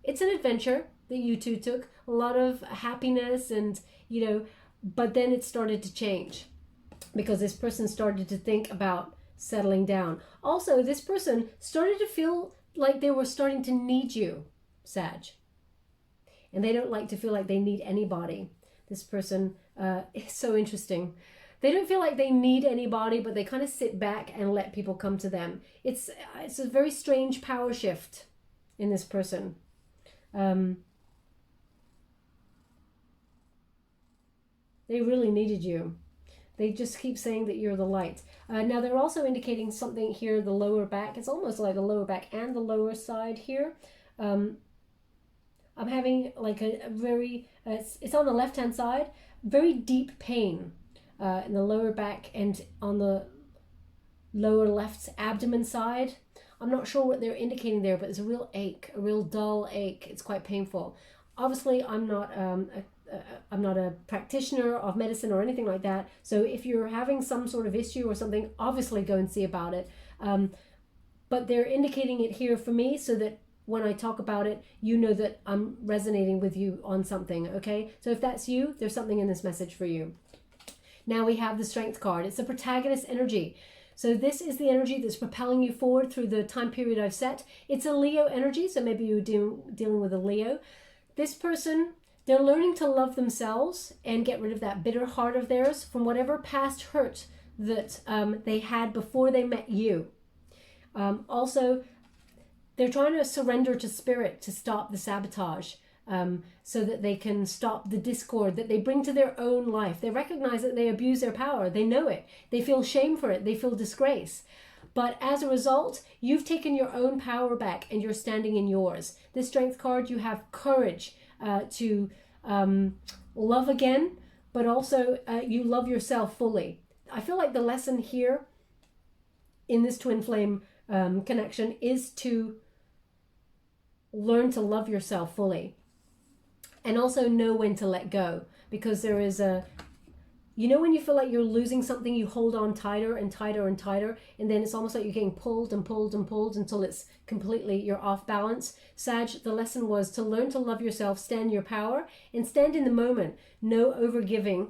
it's an adventure that you two took. A lot of happiness and, you know, but then it started to change because this person started to think about settling down. Also, this person started to feel like they were starting to need you, Sag. And they don't like to feel like they need anybody. This person is so interesting. They don't feel like they need anybody, but they kind of sit back and let people come to them. It's a very strange power shift in this person. They really needed you. They just keep saying that you're the light. Now they're also indicating something here, the lower back. It's almost like the lower back and the lower side here. I'm having like a very, it's on the left-hand side, very deep pain in the lower back and on the lower left abdomen side. I'm not sure what they're indicating there, but it's a real ache, a real dull ache. It's quite painful. Obviously, I'm not a practitioner of medicine or anything like that. So if you're having some sort of issue or something, obviously go and see about it. But they're indicating it here for me so that when I talk about it, you know that I'm resonating with you on something, okay? So if that's you, there's something in this message for you. Now we have the Strength card. It's the protagonist energy. So this is the energy that's propelling you forward through the time period I've set. It's a Leo energy, so maybe you're dealing with a Leo. This person, they're learning to love themselves and get rid of that bitter heart of theirs from whatever past hurt that they had before they met you. Also, they're trying to surrender to spirit to stop the sabotage, so that they can stop the discord that they bring to their own life. They recognize that they abuse their power. They know it. They feel shame for it. They feel disgrace. But as a result, you've taken your own power back and you're standing in yours. This Strength card, you have courage to love again, but also you love yourself fully. I feel like the lesson here in this twin flame connection is to learn to love yourself fully and also know when to let go, because there is when you feel like you're losing something, you hold on tighter and tighter and tighter, and then it's almost like you're getting pulled and pulled and pulled until it's completely, you're off balance. Sag, the lesson was to learn to love yourself, stand your power, and stand in the moment. No overgiving.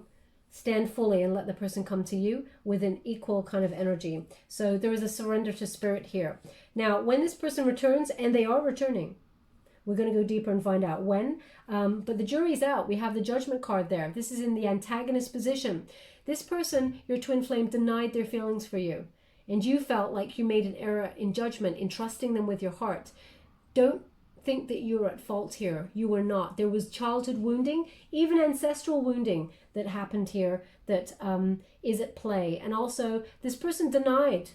Stand fully and let the person come to you with an equal kind of energy. So there is a surrender to spirit here. Now, when this person returns, and they are returning, we're going to go deeper and find out when. But the jury's out. We have the Judgment card there. This is in the antagonist position. This person, your twin flame, denied their feelings for you. And you felt like you made an error in judgment, in trusting them with your heart. Don't think that you're at fault here. You were not. There was childhood wounding, even ancestral wounding that happened here that is at play. And also, this person denied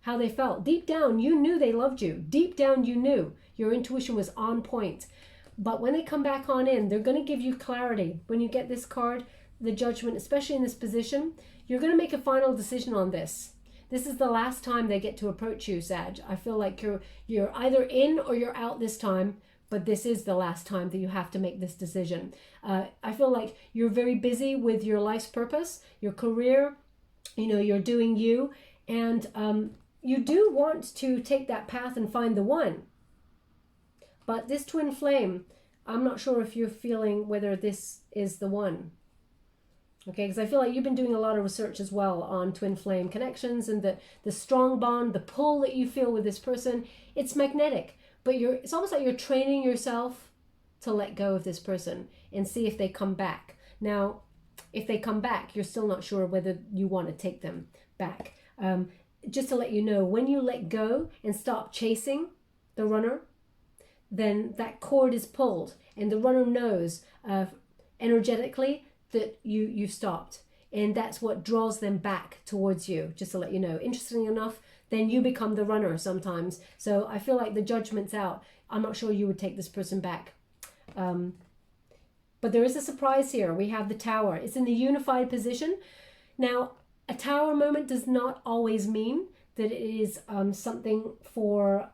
how they felt. Deep down, you knew they loved you. Deep down, you knew. Your intuition was on point. But when they come back on in, they're going to give you clarity. When you get this card, the Judgment, especially in this position, you're going to make a final decision on this. This is the last time they get to approach you, Sag. I feel like you're either in or you're out this time, but this is the last time that you have to make this decision. I feel like you're very busy with your life's purpose, your career, you're doing you, and you do want to take that path and find the one. But this twin flame, I'm not sure if you're feeling whether this is the one. Okay, because I feel like you've been doing a lot of research as well on twin flame connections and the strong bond, the pull that you feel with this person. It's magnetic, but it's almost like you're training yourself to let go of this person and see if they come back. Now, if they come back, you're still not sure whether you want to take them back. Just to let you know, when you let go and stop chasing the runner, then that cord is pulled and the runner knows energetically that you've stopped, and that's what draws them back towards you, just to let you know. Interestingly enough, then you become the runner sometimes. So I feel like the Judgment's out. I'm not sure you would take this person back. But there is a surprise here. We have the Tower. It's in the unified position. Now, a Tower moment does not always mean that it is something for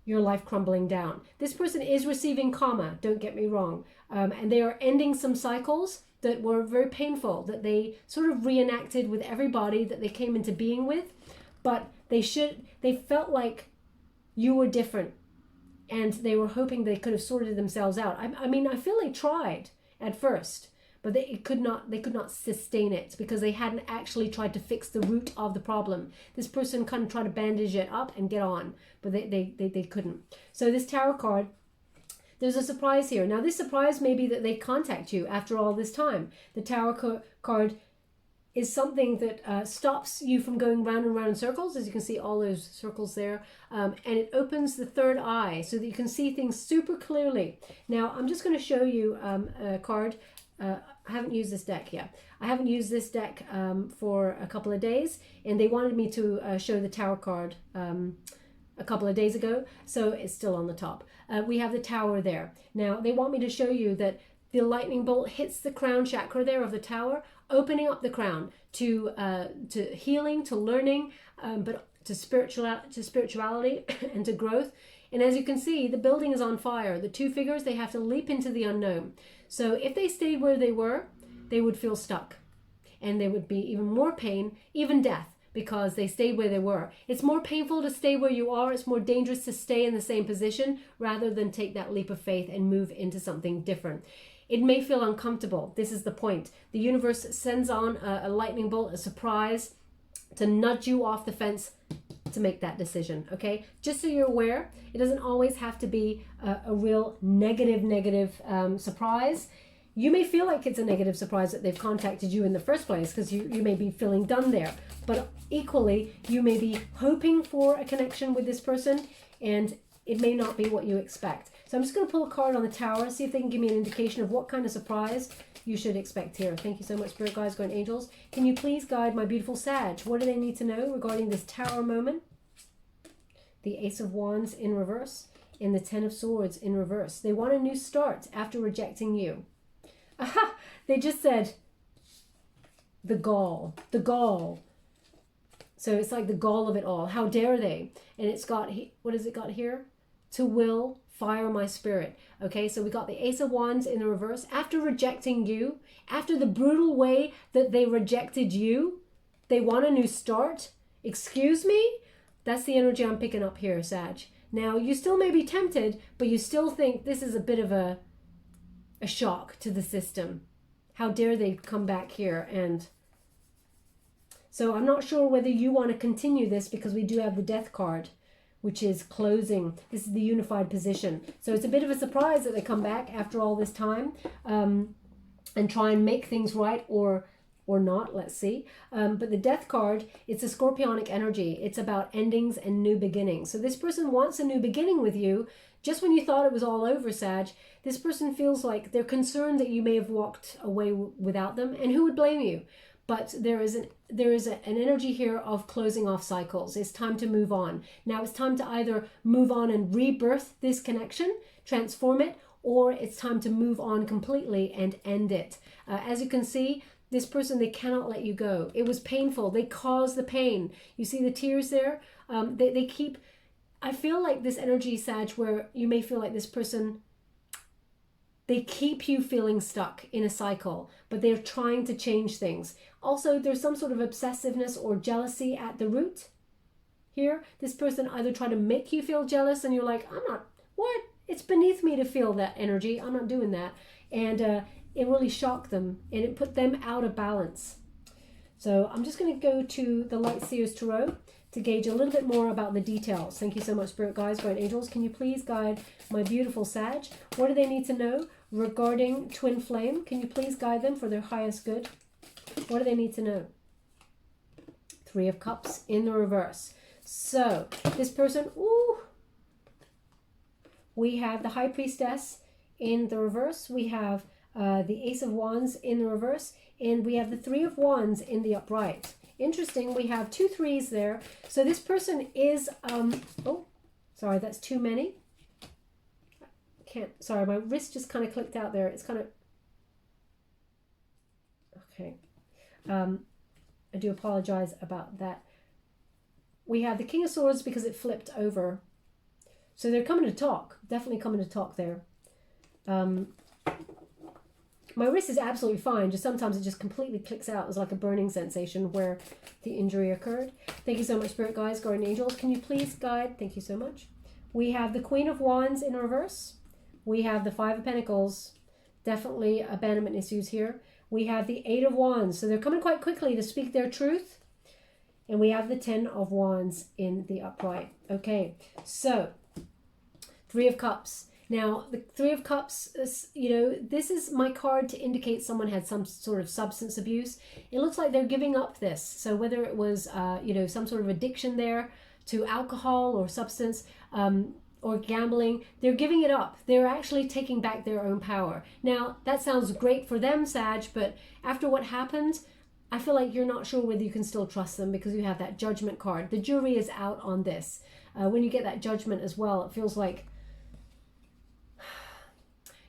your life crumbling down. This person is receiving karma, don't get me wrong. And they are ending some cycles that were very painful, that they sort of reenacted with everybody that they came into being with. But they felt like you were different, and they were hoping they could have sorted themselves out. I mean, I feel they tried at first, but they could not sustain it because they hadn't actually tried to fix the root of the problem. This person kind of tried to bandage it up and get on, but they couldn't. So this Tarot card, there's a surprise here. Now this surprise may be that they contact you after all this time. The Tarot card is something that stops you from going round and round in circles, as you can see all those circles there, and it opens the third eye so that you can see things super clearly. Now I'm just going to show you a card. I haven't used this deck yet. I haven't used this deck for a couple of days, and they wanted me to show the Tower card a couple of days ago, so it's still on the top. We have the Tower there. Now they want me to show you that the lightning bolt hits the crown chakra there of the Tower, opening up the crown to healing, to learning, but to spirituality and to growth. And as you can see, the building is on fire. The two figures, they have to leap into the unknown. So if they stayed where they were, they would feel stuck, and there would be even more pain, even death, because they stayed where they were. It's more painful to stay where you are. It's more dangerous to stay in the same position rather than take that leap of faith and move into something different. It may feel uncomfortable. This is the point. The universe sends on a lightning bolt, a surprise, to nudge you off the fence to make that decision, okay? Just so you're aware, it doesn't always have to be a real negative surprise. You may feel like it's a negative surprise that they've contacted you in the first place because you may be feeling done there. But equally, you may be hoping for a connection with this person, and it may not be what you expect. So I'm just going to pull a card on the Tower, see if they can give me an indication of what kind of surprise you should expect here. Thank you so much, Spirit Guides, Guardian Angels. Can you please guide my beautiful Sag? What do they need to know regarding this Tower moment? The Ace of Wands in reverse and the Ten of Swords in reverse. They want a new start after rejecting you. Aha! They just said the gall. The gall. So it's like the gall of it all. How dare they? And it's got, what has it got here? To will fire my spirit. Okay, so we got the Ace of Wands in the reverse. After rejecting you, after the brutal way that they rejected you, they want a new start. Excuse me? That's the energy I'm picking up here, Sag. Now, you still may be tempted, but you still think this is a bit of a shock to the system. How dare they come back here? And so I'm not sure whether you want to continue this, because we do have the Death card, which is closing. This is the unified position. So it's a bit of a surprise that they come back after all this time and try and make things right, or not, let's see. But the Death card, it's a scorpionic energy. It's about endings and new beginnings. So this person wants a new beginning with you. Just when you thought it was all over, Sag, this person feels like they're concerned that you may have walked away without them, and who would blame you? But there is an energy here of closing off cycles. It's time to move on. Now it's time to either move on and rebirth this connection, transform it, or it's time to move on completely and end it. As you can see, this person, they cannot let you go. It was painful. They caused the pain. You see the tears there? They keep... I feel like this energy, Sag, where you may feel like this person, they keep you feeling stuck in a cycle, but they're trying to change things. Also, there's some sort of obsessiveness or jealousy at the root here. This person either try to make you feel jealous, and you're like, I'm not, what? It's beneath me to feel that energy. I'm not doing that. And it really shocked them, and it put them out of balance. So I'm just going to go to the Light Seers Tarot to gauge a little bit more about the details. Thank you so much, Spirit Guides, Guardian Angels. Can you please guide my beautiful Sag? What do they need to know regarding Twin Flame? Can you please guide them for their highest good? What do they need to know? Three of Cups in the reverse. So this person, we have the High Priestess in the reverse. We have the Ace of Wands in the reverse. And we have the Three of Wands in the upright. Interesting, we have 2 3s there. So this person is, oh, sorry, that's too many. Sorry, my wrist just kind of clicked out there. It's kind of, okay. I do apologize about that. We have the King of Swords because it flipped over. So they're coming to talk, definitely coming to talk there. My wrist is absolutely fine, just sometimes it just completely clicks out. It's like a burning sensation where the injury occurred. Thank you so much, Spirit Guides, Guardian Angels. Can you please guide? Thank you so much. We have the Queen of Wands in reverse. We have the Five of Pentacles. Definitely abandonment issues here. We have the Eight of Wands. So they're coming quite quickly to speak their truth. And we have the 10 of Wands in the upright. Okay, so Three of Cups. Now, the Three of Cups, this is my card to indicate someone had some sort of substance abuse. It looks like they're giving up this. So whether it was, some sort of addiction there to alcohol or substance, or gambling, they're giving it up. They're actually taking back their own power. Now, that sounds great for them, Sag, but after what happened, I feel like you're not sure whether you can still trust them because you have that Judgment card. The jury is out on this. When you get that Judgment as well, it feels like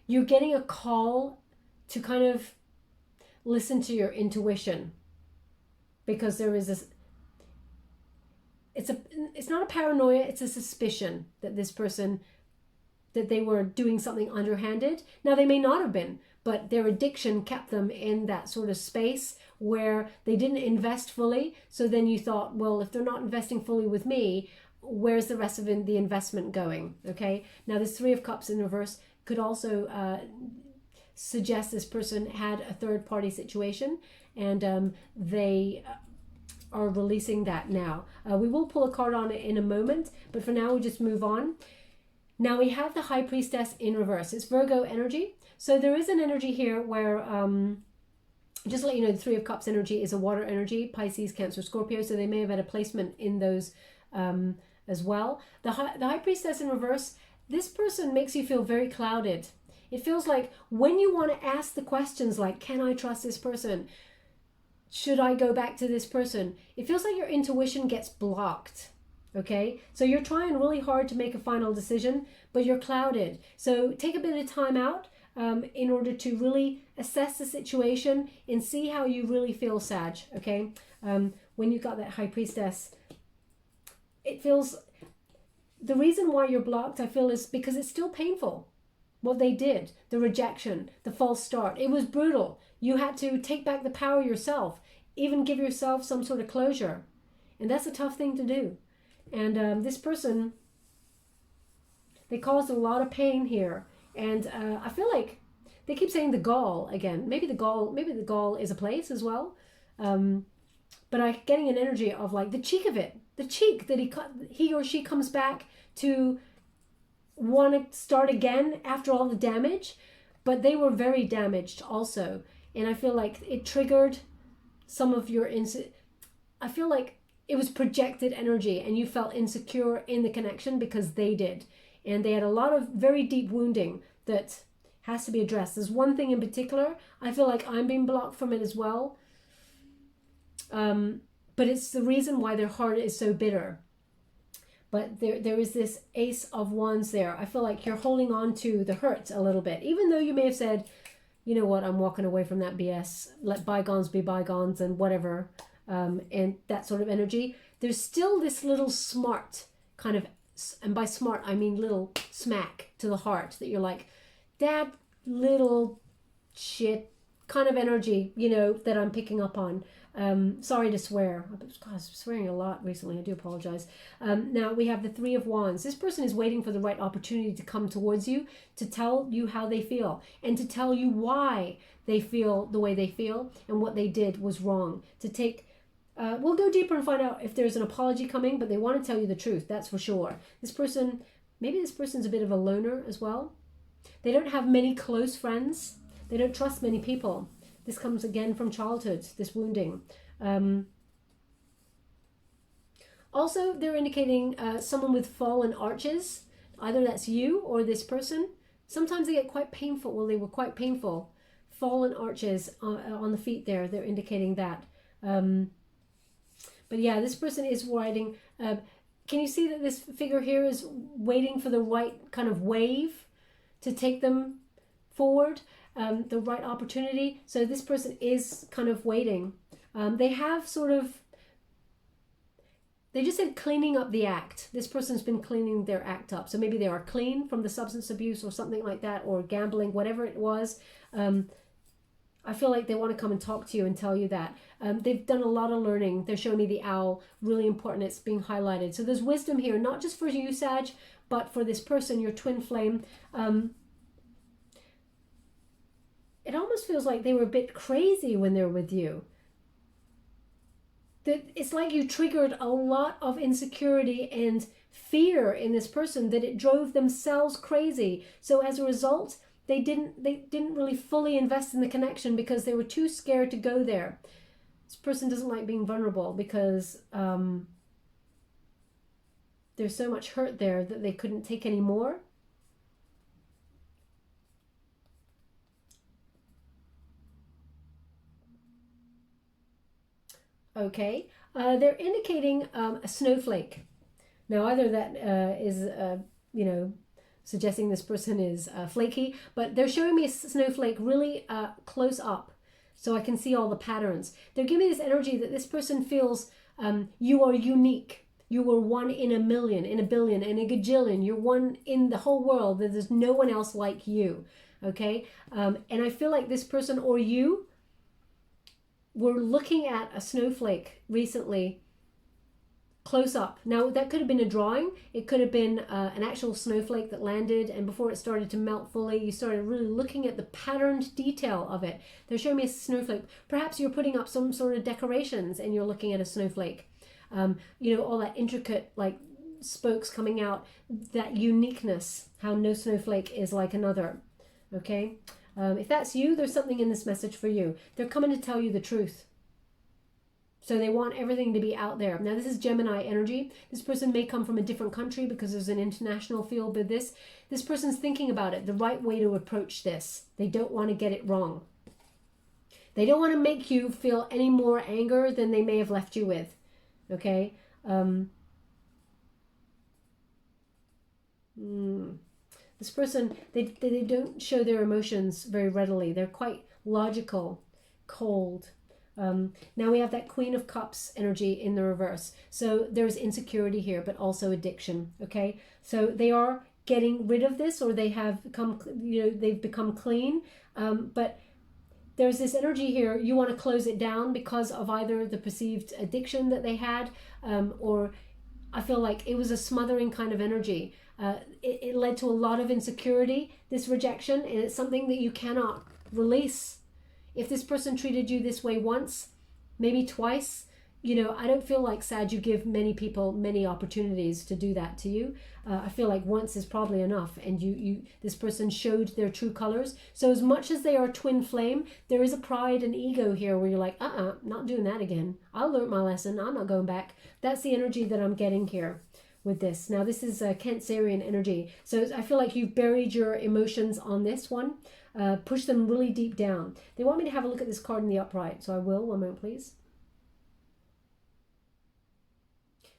you're getting a call to kind of listen to your intuition, because there is this, it's not a paranoia, it's a suspicion that this person, that they were doing something underhanded. Now, they may not have been, but their addiction kept them in that sort of space where they didn't invest fully. So then you thought, well, if they're not investing fully with me, where's the rest of the investment going? Okay. Now, this Three of Cups in reverse could also suggest this person had a third party situation, and they are releasing that now. We will pull a card on it in a moment, but for now we'll just move on. Now we have the High Priestess in reverse. It's Virgo energy. So there is an energy here where, just to let you know, the Three of Cups energy is a water energy, Pisces, Cancer, Scorpio, so they may have had a placement in those as well. The High Priestess in reverse, this person makes you feel very clouded. It feels like when you want to ask the questions like, can I trust this person? Should I go back to this person? It feels like your intuition gets blocked. Okay, so you're trying really hard to make a final decision, but you're clouded. So take a bit of time out in order to really assess the situation and see how you really feel, Sag. Okay, when you've got that High Priestess, it feels, the reason why you're blocked, I feel, is because it's still painful. What they did, the rejection, the false start, it was brutal. You had to take back the power yourself, even give yourself some sort of closure. And that's a tough thing to do. And this person, they caused a lot of pain here. And I feel like they keep saying the gall again. Maybe the gall is a place as well. But I'm getting an energy of like the cheek of it. The cheek that he or she comes back to want to start again after all the damage. But they were very damaged also. And I feel like it triggered some of your I feel like it was projected energy and you felt insecure in the connection because they did. And they had a lot of very deep wounding that has to be addressed. There's one thing in particular, I feel like I'm being blocked from it as well. But it's the reason why their heart is so bitter. But there is this Ace of Wands there. I feel like you're holding on to the hurt a little bit. Even though you may have said, you know what, I'm walking away from that BS. Let bygones be bygones and whatever. And that sort of energy. There's still this little smart kind of, and by smart, I mean little smack to the heart that you're like, that little shit kind of energy, that I'm picking up on. Sorry to swear. God, I'm swearing a lot recently. I do apologize. Now we have the Three of Wands. This person is waiting for the right opportunity to come towards you, to tell you how they feel and to tell you why they feel the way they feel and what they did was wrong. We'll go deeper and find out if there's an apology coming, but they want to tell you the truth. That's for sure. Maybe this person's a bit of a loner as well. They don't have many close friends. They don't trust many people. This comes again from childhood, this wounding. Also, they're indicating someone with fallen arches. Either that's you or this person. Sometimes they get quite painful. Well, they were quite painful. Fallen arches on the feet there. They're indicating that. But yeah, this person is riding. Can you see that this figure here is waiting for the right kind of wave to take them forward? The right opportunity. So this person is kind of waiting. They just said cleaning up the act. This person's been cleaning their act up. So maybe they are clean from the substance abuse or something like that, or gambling, whatever it was. I feel like they want to come and talk to you and tell you that. They've done a lot of learning. They're showing me the owl, really important. It's being highlighted. So there's wisdom here, not just for you, Sag, but for this person, your twin flame. It almost feels like they were a bit crazy when they're with you. it's like you triggered a lot of insecurity and fear in this person, that it drove themselves crazy. So as a result, they didn't really fully invest in the connection because they were too scared to go there. This person doesn't like being vulnerable because there's so much hurt there that they couldn't take any more. Okay, they're indicating a snowflake. Now, either that is, you know, suggesting this person is flaky, but they're showing me a snowflake really close up so I can see all the patterns. They're giving me this energy that this person feels you are unique. You were one in a million, in a billion, in a gajillion. You're one in the whole world. There's no one else like you, okay? And I feel like this person or you were looking at a snowflake recently close up. Now, that could have been a drawing. It could have been an actual snowflake that landed, and before it started to melt fully, you started really looking at the patterned detail of it. They're showing me a snowflake. Perhaps you're putting up some sort of decorations and you're looking at a snowflake. You know, all that intricate, like, spokes coming out, that uniqueness, how no snowflake is like another, okay? If that's you, there's something in this message for you. They're coming to tell you the truth. So they want everything to be out there. Now, this is Gemini energy. This person may come from a different country because there's an international field with this. This person's thinking about it, the right way to approach this. They don't want to get it wrong. They don't want to make you feel any more anger than they may have left you with. Okay? This person, they don't show their emotions very readily. They're quite logical, cold. Now we have that Queen of Cups energy in the reverse. So there's insecurity here, but also addiction. Okay? So they are getting rid of this, or they have become, you know, they've become clean. But there's this energy here. You want to close it down because of either the perceived addiction that they had, or I feel like it was a smothering kind of energy. It led to a lot of insecurity, this rejection, and it's something that you cannot release. If this person treated you this way once, maybe twice, you know, I don't feel like, Sag, you give many people many opportunities to do that to you. I feel like once is probably enough, and this person showed their true colors. So as much as they are twin flame, there is a pride and ego here where you're like, not doing that again. I learned my lesson. I'm not going back. That's the energy that I'm getting here with this. Now, this is Cancerian energy. So I feel like you've buried your emotions on this one. Push them really deep down. They want me to have a look at this card in the upright, so I will. One moment, please.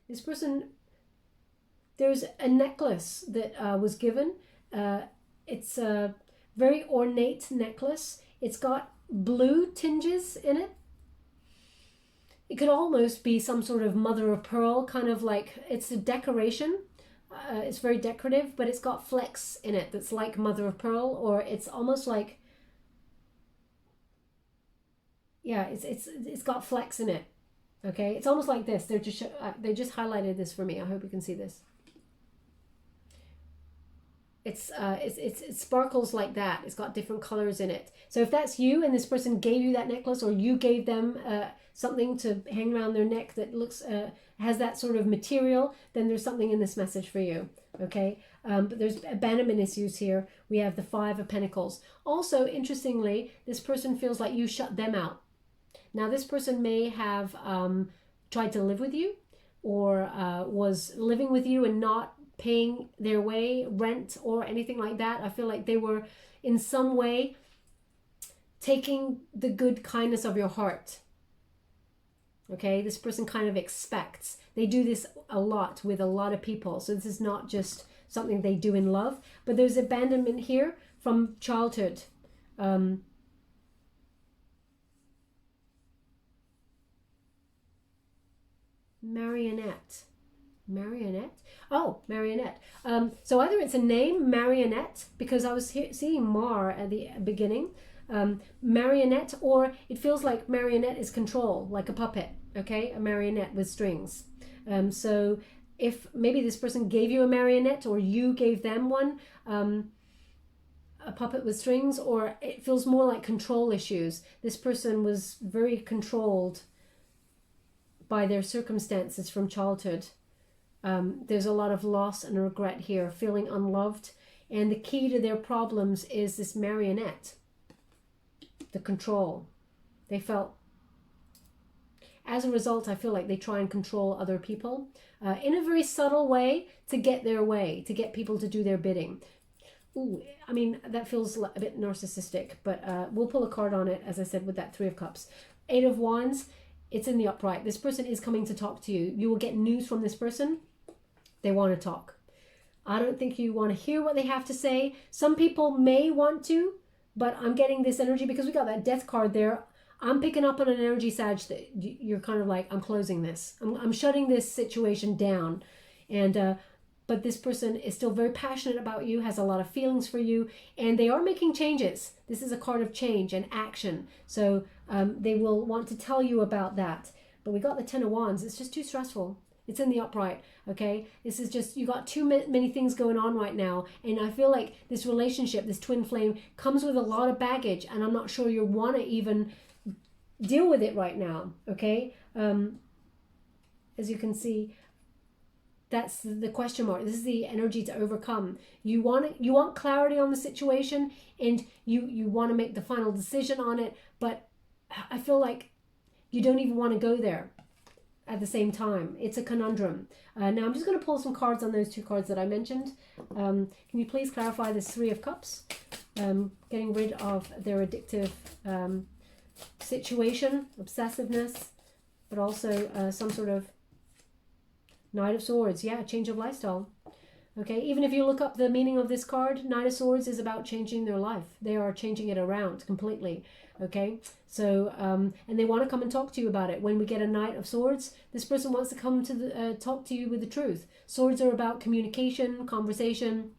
This person, there's a necklace that was given. It's a very ornate necklace. It's got blue tinges in it. It could almost be some sort of mother of pearl, kind of like, it's a decoration. It's very decorative, but it's got flecks in it that's like mother of pearl, or it's almost like, yeah, it's got flecks in it. Okay, it's almost like this. They just highlighted this for me. I hope you can see this. It sparkles like that. It's got different colors in it. So if that's you and this person gave you that necklace, or you gave them something to hang around their neck that looks has that sort of material, then there's something in this message for you. Okay, but there's abandonment issues here. We have the Five of Pentacles. Also, interestingly, this person feels like you shut them out. Now, this person may have tried to live with you, or was living with you and not paying their way, rent or anything like that. I feel like they were in some way taking the good kindness of your heart. Okay, this person kind of expects. They do this a lot with a lot of people. So this is not just something they do in love, but there's abandonment here from childhood. Marionette. Oh, marionette. So either it's a name, marionette, because I was seeing Mar at the beginning, marionette, or it feels like marionette is control, like a puppet. Okay, a marionette with strings. So if maybe this person gave you a marionette, or you gave them one, a puppet with strings, or it feels more like control issues. This person was very controlled by their circumstances from childhood. There's a lot of loss and regret here, feeling unloved. And the key to their problems is this marionette, the control. They felt, as a result, I feel like they try and control other people in a very subtle way to get their way, to get people to do their bidding. Ooh, I mean, that feels a bit narcissistic, but we'll pull a card on it, as I said, with that Three of Cups. Eight of Wands, it's in the upright. This person is coming to talk to you. You will get news from this person. They want to talk. I don't think you want to hear what they have to say. Some people may want to, but I'm getting this energy because we got that Death card there. I'm picking up on an energy, Sag, that you're kind of like, I'm closing this. I'm shutting this situation down. And but this person is still very passionate about you, has a lot of feelings for you, and they are making changes. This is a card of change and action. So they will want to tell you about that. But we got the Ten of Wands. It's just too stressful. It's in the upright, okay? This is just, you got too many things going on right now. And I feel like this relationship, this twin flame, comes with a lot of baggage. And I'm not sure you want to even deal with it right now, okay? As you can see, that's the question mark. This is the energy to overcome. You want clarity on the situation, and you want to make the final decision on it, but I feel like you don't even want to go there at the same time. It's a conundrum. Now I'm just going to pull some cards on those two cards that I mentioned. Can you please clarify this Three of Cups? Getting rid of their addictive situation, obsessiveness, but also some sort of Knight of Swords. Yeah, change of lifestyle. Okay, even if you look up the meaning of this card, Knight of Swords is about changing their life. They are changing it around completely. Okay, so and they want to come and talk to you about it. When we get a Knight of Swords, this person wants to come to the talk to you with the truth. Swords are about communication, conversation,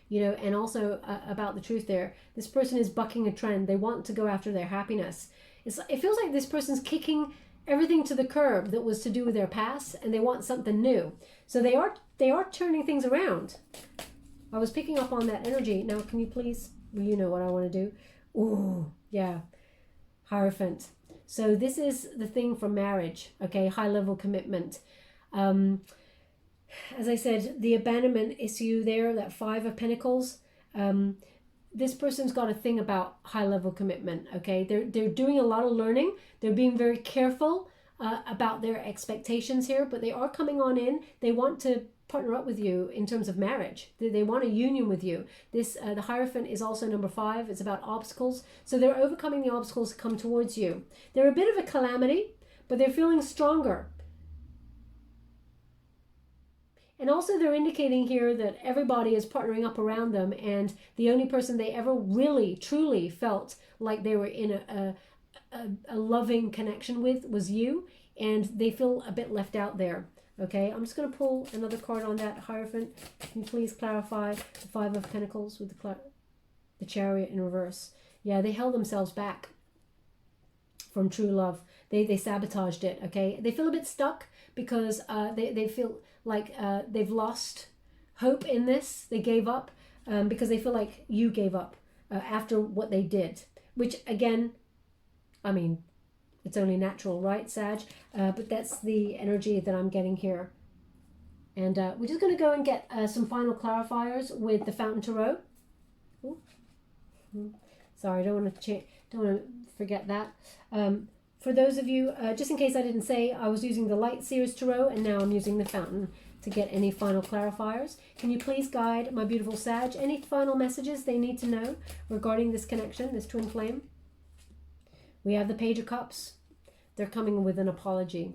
you know, and also about the truth there. This person is bucking a trend. They want to go after their happiness. It feels like this person's kicking everything to the curb that was to do with their past, and they want something new. So they are turning things around. I was picking up on that energy. Now, can you please, well, you know what I want to do. Ooh, yeah. Hierophant. So this is the thing for marriage, okay? High level commitment. As I said, the abandonment issue there, that Five of Pentacles, this person's got a thing about high level commitment, okay? They're doing a lot of learning. They're being very careful about their expectations here, but they are coming on in. They want to partner up with you in terms of marriage. They want a union with you. This the Hierophant is also number 5. It's about obstacles. So they're overcoming the obstacles to come towards you. They're a bit of a calamity, but they're feeling stronger. And also they're indicating here that everybody is partnering up around them, and the only person they ever really, truly felt like they were in a loving connection with was you, and they feel a bit left out there. Okay, I'm just going to pull another card on that Hierophant. Can you please clarify the Five of Pentacles with the Chariot in reverse? Yeah, they held themselves back from true love. They sabotaged it, okay? They feel a bit stuck because they feel like they've lost hope in this. They gave up because they feel like you gave up after what they did. Which, again, I mean, it's only natural, right, Sag? But that's the energy that I'm getting here. And we're just going to go and get some final clarifiers with the Fountain Tarot. Ooh. Sorry, don't want to forget that. For those of you, just in case I didn't say, I was using the Light Seers Tarot, and now I'm using the Fountain to get any final clarifiers. Can you please guide my beautiful Sag? Any final messages they need to know regarding this connection, this twin flame? We have the Page of Cups. They're coming with an apology.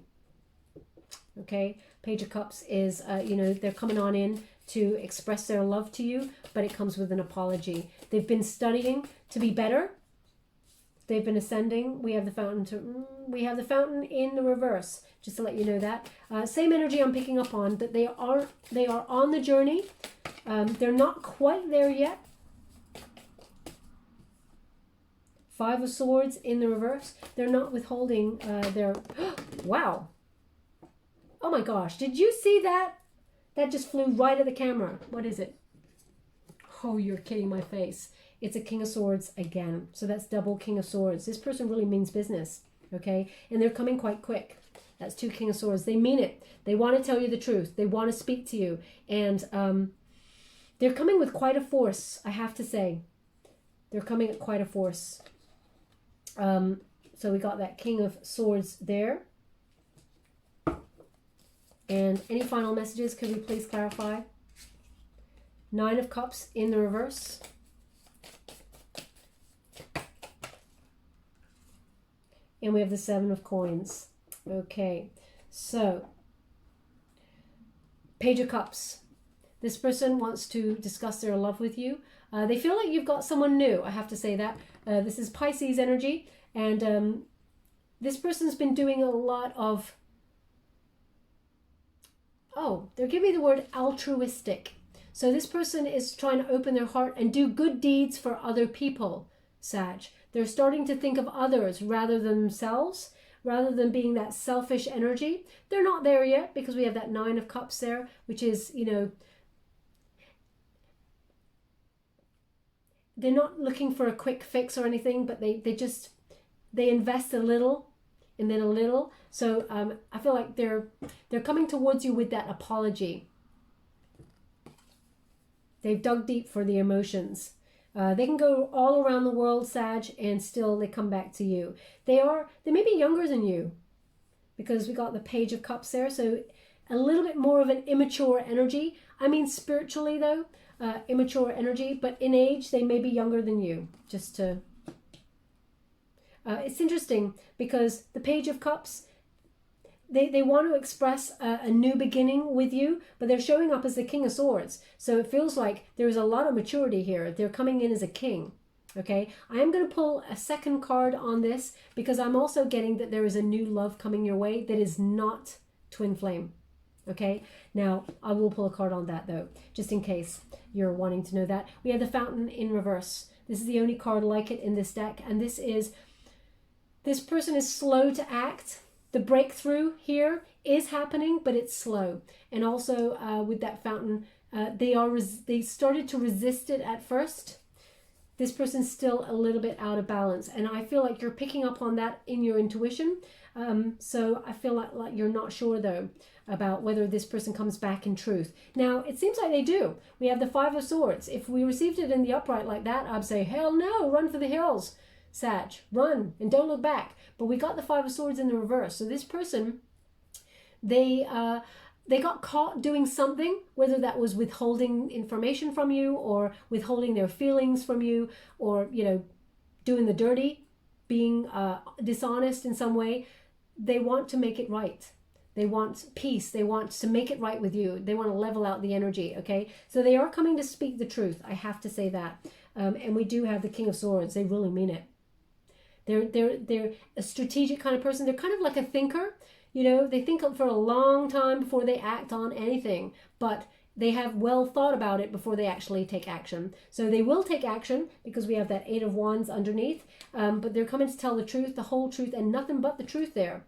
Okay, Page of Cups is, they're coming on in to express their love to you, but it comes with an apology. They've been studying to be better. They've been ascending. We have the Fountain. We have the Fountain in the reverse, just to let you know that. Same energy I'm picking up on, that they are on the journey. They're not quite there yet. Five of Swords in the reverse. They're not withholding their... Wow. Oh my gosh. Did you see that? That just flew right at the camera. What is it? Oh, you're kidding my face. It's a King of Swords again. So that's double King of Swords. This person really means business. Okay? And they're coming quite quick. That's 2 King of Swords. They mean it. They want to tell you the truth. They want to speak to you. And they're coming with quite a force, I have to say. They're coming at quite a force. So we got that King of Swords there. And any final messages, could we please clarify? 9 of Cups in the reverse. And we have the 7 of Coins. Okay, so Page of Cups. This person wants to discuss their love with you. They feel like you've got someone new, I have to say that. This is Pisces energy. And this person's been doing a lot of... Oh, they're giving me the word altruistic. So this person is trying to open their heart and do good deeds for other people, Sag. They're starting to think of others rather than themselves, rather than being that selfish energy. They're not there yet because we have that 9 of Cups there, which is, you know, they're not looking for a quick fix or anything, but they invest a little and then a little. So I feel like they're coming towards you with that apology. They've dug deep for the emotions. They can go all around the world, Sag, and still they come back to you. They may be younger than you because we got the Page of Cups there. So a little bit more of an immature energy. I mean, spiritually though, immature energy, but in age, they may be younger than you. Just to... it's interesting because the Page of Cups, they want to express a new beginning with you, but they're showing up as the King of Swords. So it feels like there's a lot of maturity here. They're coming in as a king. Okay, I am going to pull a second card on this because I'm also getting that there is a new love coming your way that is not twin flame. Okay, now I will pull a card on that though, just in case you're wanting to know that. We have the Fountain in reverse. This is the only card like it in this deck, and this person is slow to act. The breakthrough here is happening, but it's slow. And also with that Fountain, they started to resist it at first. This person's still a little bit out of balance, and I feel like you're picking up on that in your intuition. So I feel like you're not sure though about whether this person comes back in truth. Now it seems like they do. We have the 5 of Swords. If we received it in the upright like that, I'd say hell no, run for the hills, Sag, run and don't look back. But we got the 5 of Swords in the reverse. So this person, they got caught doing something, whether that was withholding information from you or withholding their feelings from you, or, you know, doing the dirty, being dishonest in some way. They want to make it right. They want peace. They want to make it right with you. They want to level out the energy, okay? So they are coming to speak the truth. I have to say that. And we do have the King of Swords. They really mean it. They're a strategic kind of person. They're kind of like a thinker. You know, they think for a long time before they act on anything, but they have well thought about it before they actually take action. So they will take action because we have that 8 of Wands underneath, but they're coming to tell the truth, the whole truth, and nothing but the truth there.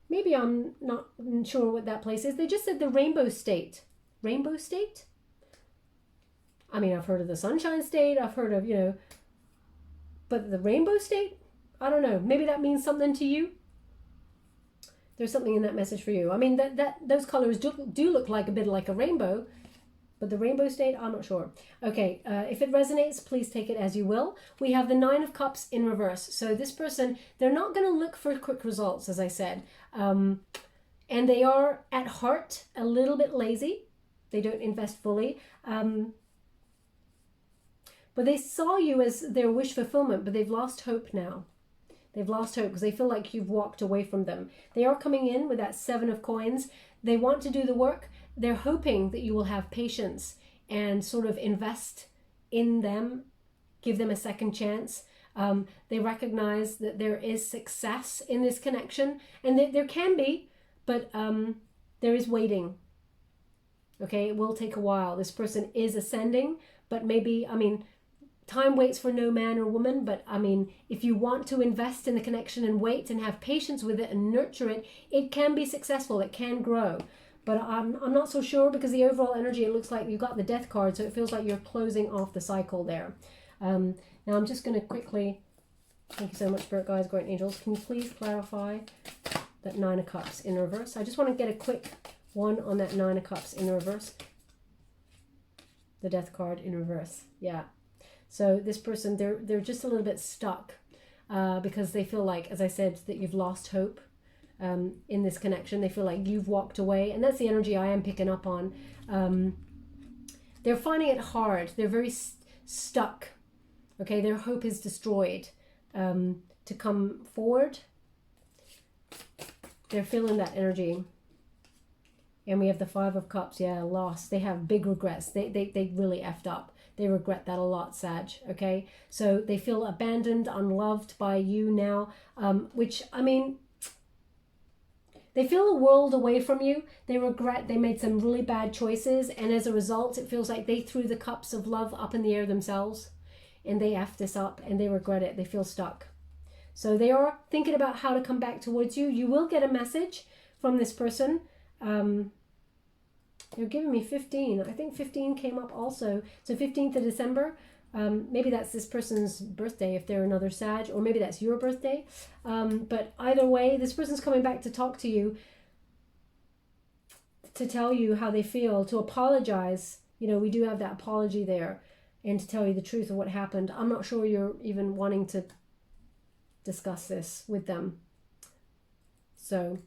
Maybe I'm not sure what that place is. They just said the Rainbow State. Rainbow State? I mean, I've heard of the Sunshine State. I've heard of, you know, but the Rainbow State? I don't know. Maybe that means something to you. There's something in that message for you. I mean, those colors do look like a bit like a rainbow, but the Rainbow State, I'm not sure. Okay, if it resonates, please take it as you will. We have the 9 of Cups in reverse. So this person, they're not going to look for quick results, as I said. And they are, at heart, a little bit lazy. They don't invest fully. But they saw you as their wish fulfillment, but they've lost hope now. They've lost hope because they feel like you've walked away from them. They are coming in with that 7 of Coins. They want to do the work. They're hoping that you will have patience and sort of invest in them, give them a second chance. They recognize that there is success in this connection, and there can be, but there is waiting. Okay, it will take a while. This person is ascending, but maybe, I mean, time waits for no man or woman, but I mean, if you want to invest in the connection and wait and have patience with it and nurture it, it can be successful, it can grow. But I'm not so sure, because the overall energy, it looks like you got the death card, so it feels like you're closing off the cycle there. Now I'm just going to quickly, thank you so much, Spirit Guides, Guardian Angels. Can you please clarify that Nine of Cups in reverse? I just want to get a quick one on that Nine of Cups in reverse. The death card in reverse. Yeah. So this person, they're just a little bit stuck because they feel like, as I said, that you've lost hope in this connection. They feel like you've walked away, and that's the energy I am picking up on. They're finding it hard. They're very stuck. Okay, their hope is destroyed to come forward. They're feeling that energy. And we have the Five of Cups. Yeah, lost. They have big regrets. They really effed up. They regret that a lot, Sag. Okay, so they feel abandoned, unloved by you now, which, I mean, they feel a world away from you. They regret they made some really bad choices, and as a result, it feels like they threw the cups of love up in the air themselves, and they effed this up, and they regret it. They feel stuck. So they are thinking about how to come back towards you. You will get a message from this person. They're giving me 15. I think 15 came up also. So 15th of December. Maybe that's this person's birthday if they're another Sag, or maybe that's your birthday. But either way, this person's coming back to talk to you, to tell you how they feel, to apologize. You know, we do have that apology there, and to tell you the truth of what happened. I'm not sure you're even wanting to discuss this with them. So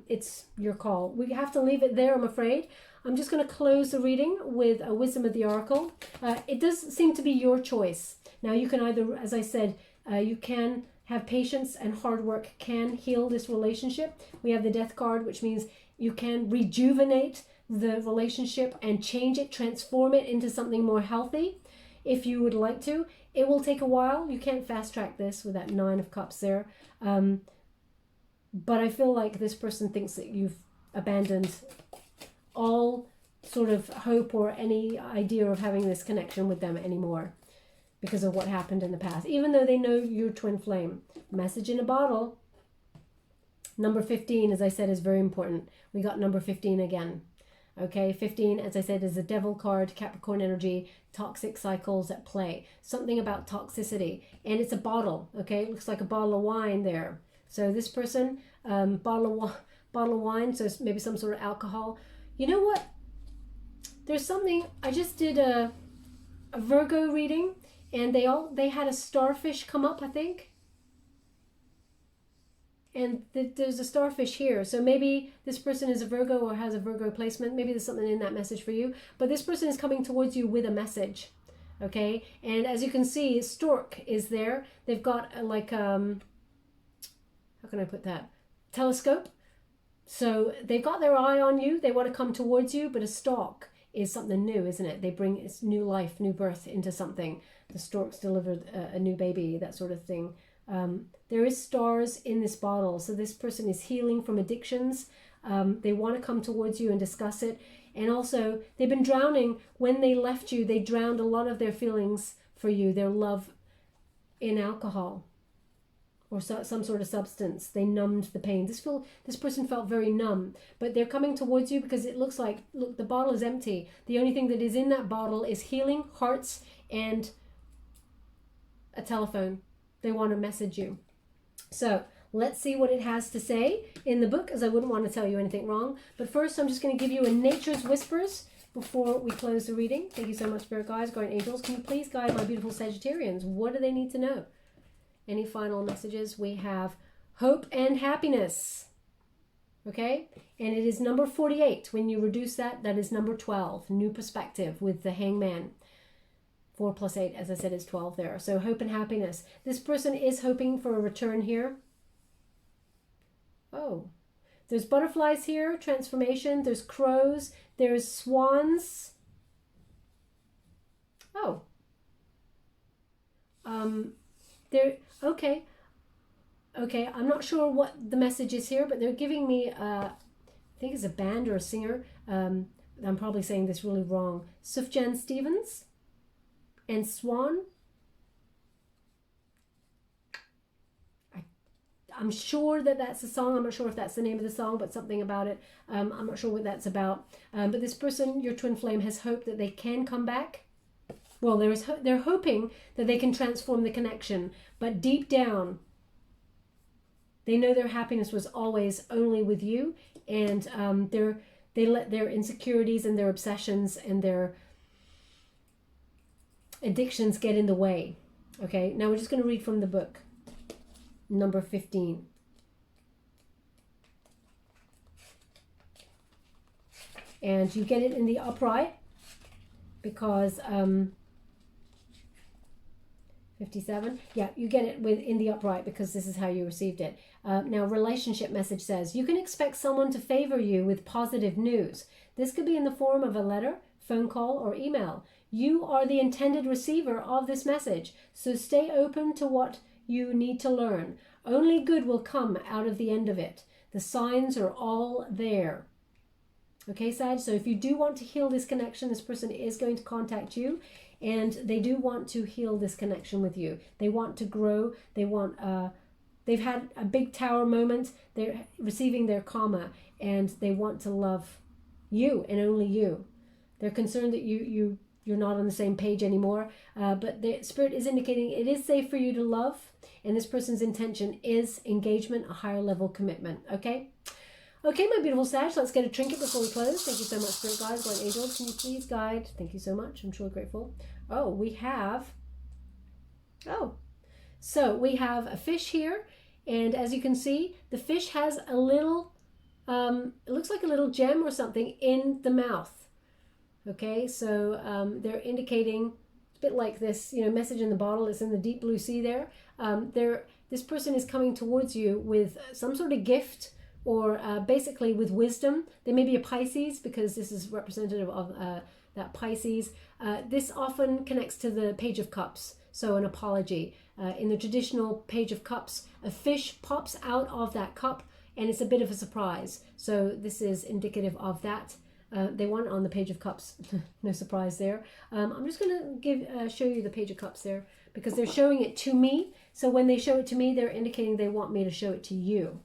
it's your call. We have to leave it there, I'm afraid. I'm just going to close the reading with a Wisdom of the Oracle. It does seem to be your choice. Now you can either, as I said, you can have patience, and hard work can heal this relationship. We have the Death card, which means you can rejuvenate the relationship and change it, transform it into something more healthy if you would like to. It will take a while. You can't fast track this with that Nine of Cups there. But I feel like this person thinks that you've abandoned all sort of hope or any idea of having this connection with them anymore because of what happened in the past, even though they know you're twin flame. Message in a bottle. Number 15, as I said, is very important. We got number 15 again. Okay, 15, as I said, is a Devil card, Capricorn energy, toxic cycles at play. Something about toxicity. And it's a bottle, okay? It looks like a bottle of wine there. So this person, bottle of wine, so it's maybe some sort of alcohol. You know what? There's something, I just did a Virgo reading, and they had a starfish come up, I think. And there's a starfish here. So maybe this person is a Virgo or has a Virgo placement. Maybe there's something in that message for you. But this person is coming towards you with a message. Okay? And as you can see, stork is there. They've got like, how can I put that? Telescope. So they've got their eye on you. They want to come towards you, but a stork is something new, isn't it? They bring its new life, new birth into something. The storks delivered a new baby, that sort of thing. There is stars in this bottle. So this person is healing from addictions. They want to come towards you and discuss it. And also, they've been drowning. When they left you, they drowned a lot of their feelings for you, their love, in alcohol or some sort of substance. They numbed the pain. This person felt very numb, but they're coming towards you because it looks like, look, the bottle is empty. The only thing that is in that bottle is healing, hearts, and a telephone. They want to message you. So let's see what it has to say in the book, as I wouldn't want to tell you anything wrong. But first, I'm just going to give you a Nature's Whispers before we close the reading. Thank you so much, Spirit Guides, Guardian Angels. Can you please guide my beautiful Sagittarians? What do they need to know? Any final messages? We have hope and happiness. Okay? And it is number 48. When you reduce that, that is number 12. New perspective with the Hangman. 4 plus 8, as I said, is 12 there. So hope and happiness. This person is hoping for a return here. Oh. There's butterflies here, transformation. There's crows. There's swans. Oh. Okay. Okay, I'm not sure what the message is here, but they're giving me, I think it's a band or a singer. I'm probably saying this really wrong. Sufjan Stevens and Swan. I'm sure that that's a song. I'm not sure if that's the name of the song, but something about it. I'm not sure what that's about. But this person, your twin flame, has hope that they can come back. Well, they're hoping that they can transform the connection, but deep down, they know their happiness was always only with you, and they let their insecurities and their obsessions and their addictions get in the way. Okay, now we're just going to read from the book, number 15. And you get it in the upright because 57. Yeah, you get it in the upright because this is how you received it. Now, relationship message says, you can expect someone to favor you with positive news. This could be in the form of a letter, phone call, or email. You are the intended receiver of this message, so stay open to what you need to learn. Only good will come out of the end of it. The signs are all there. Okay, Sag, so if you do want to heal this connection, this person is going to contact you, and they do want to heal this connection with you. They want to grow. They want, they've had a big tower moment. They're receiving their karma, and they want to love you and only you. They're concerned that you're not on the same page anymore, but the Spirit is indicating it is safe for you to love, and this person's intention is engagement, a higher level commitment. Okay? Okay, my beautiful Sag, let's get a trinket before we close. Thank you so much, Spirit Guides, Guardian Angels. Can you please guide? Thank you so much. I'm truly grateful. Oh, we have a fish here, and as you can see, the fish has a little, it looks like a little gem or something in the mouth. Okay, so they're indicating, it's a bit like this, message in the bottle. It's in the deep blue sea there. This person is coming towards you with some sort of gift, or basically with wisdom. They may be a Pisces because this is representative of that Pisces. This often connects to the Page of Cups, so an apology. In the traditional Page of Cups, a fish pops out of that cup and it's a bit of a surprise. So this is indicative of that. They want it on the Page of Cups. No surprise there. I'm just going to show you the Page of Cups there because they're showing it to me. So when they show it to me, they're indicating they want me to show it to you.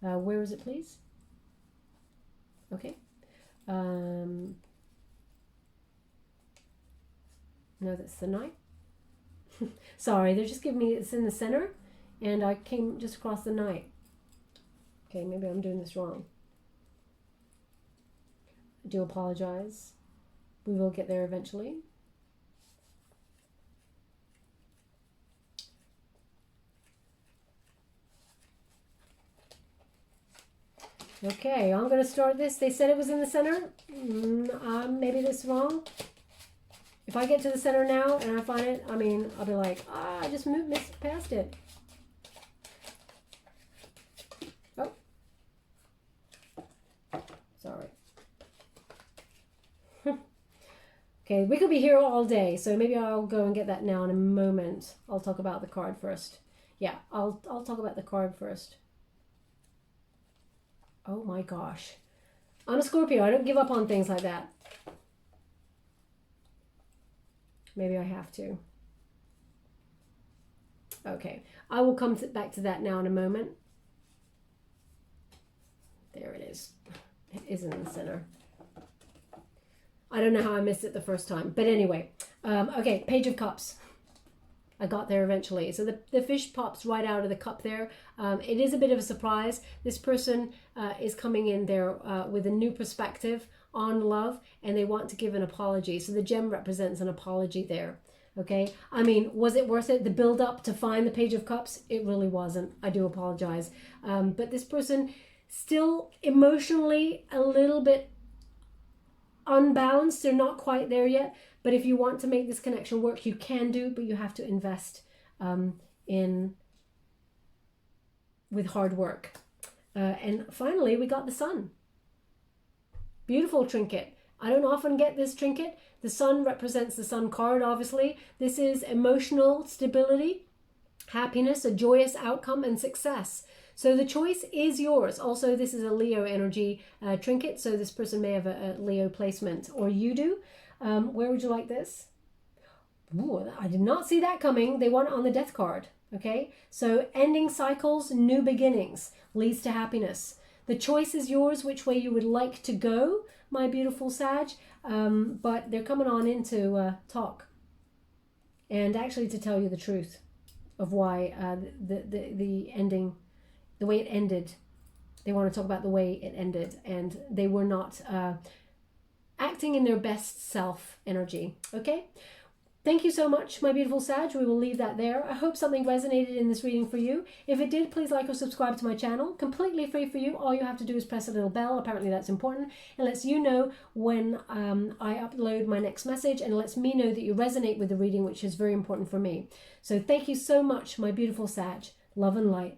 Where is it, please? Okay. No, that's the Knight. Sorry, they're just giving me, it's in the center, and I came just across the Knight. Okay, maybe I'm doing this wrong. I do apologize. We will get there eventually. Okay, I'm going to start this. They said it was in the center. Maybe this is wrong. If I get to the center now and I find it, I'll be like, I just missed past it. Oh. Sorry. Okay, we could be here all day, so maybe I'll go and get that now in a moment. I'll talk about the card first. Yeah, I'll talk about the card first. Oh my gosh. I'm a Scorpio. I don't give up on things like that. Maybe I have to. Okay. I will come back to that now in a moment. There it is. It is in the center. I don't know how I missed it the first time. But anyway. Okay. Page of Cups. I got there eventually. So the fish pops right out of the cup there. It is a bit of a surprise. This person is coming in there with a new perspective on love, and they want to give an apology. So the gem represents an apology there. Okay. Was it worth it? The build up to find the Page of Cups? It really wasn't. I do apologize. But this person still emotionally a little bit unbalanced. They're not quite there yet. But if you want to make this connection work, you can do, but you have to invest with hard work. And finally, we got the Sun. Beautiful trinket. I don't often get this trinket. The Sun represents the Sun card, obviously. This is emotional stability, happiness, a joyous outcome, and success. So the choice is yours. Also, this is a Leo energy trinket, so this person may have a Leo placement, or you do. Where would you like this? Ooh, I did not see that coming. They want it on the death card. Okay, so ending cycles, new beginnings leads to happiness. The choice is yours which way you would like to go, my beautiful Sag, but they're coming on in to talk and actually to tell you the truth of why the ending, the way it ended. They want to talk about the way it ended, and they were not acting in their best self energy. Okay, thank you so much, my beautiful Sag. We will leave that there. I hope something resonated in this reading for you. If it did, please like or subscribe to my channel. Completely free for you. All you have to do is press a little bell. Apparently that's important. It lets you know when I upload my next message, and lets me know that you resonate with the reading, which is very important for me. So thank you so much, my beautiful Sag. Love and light.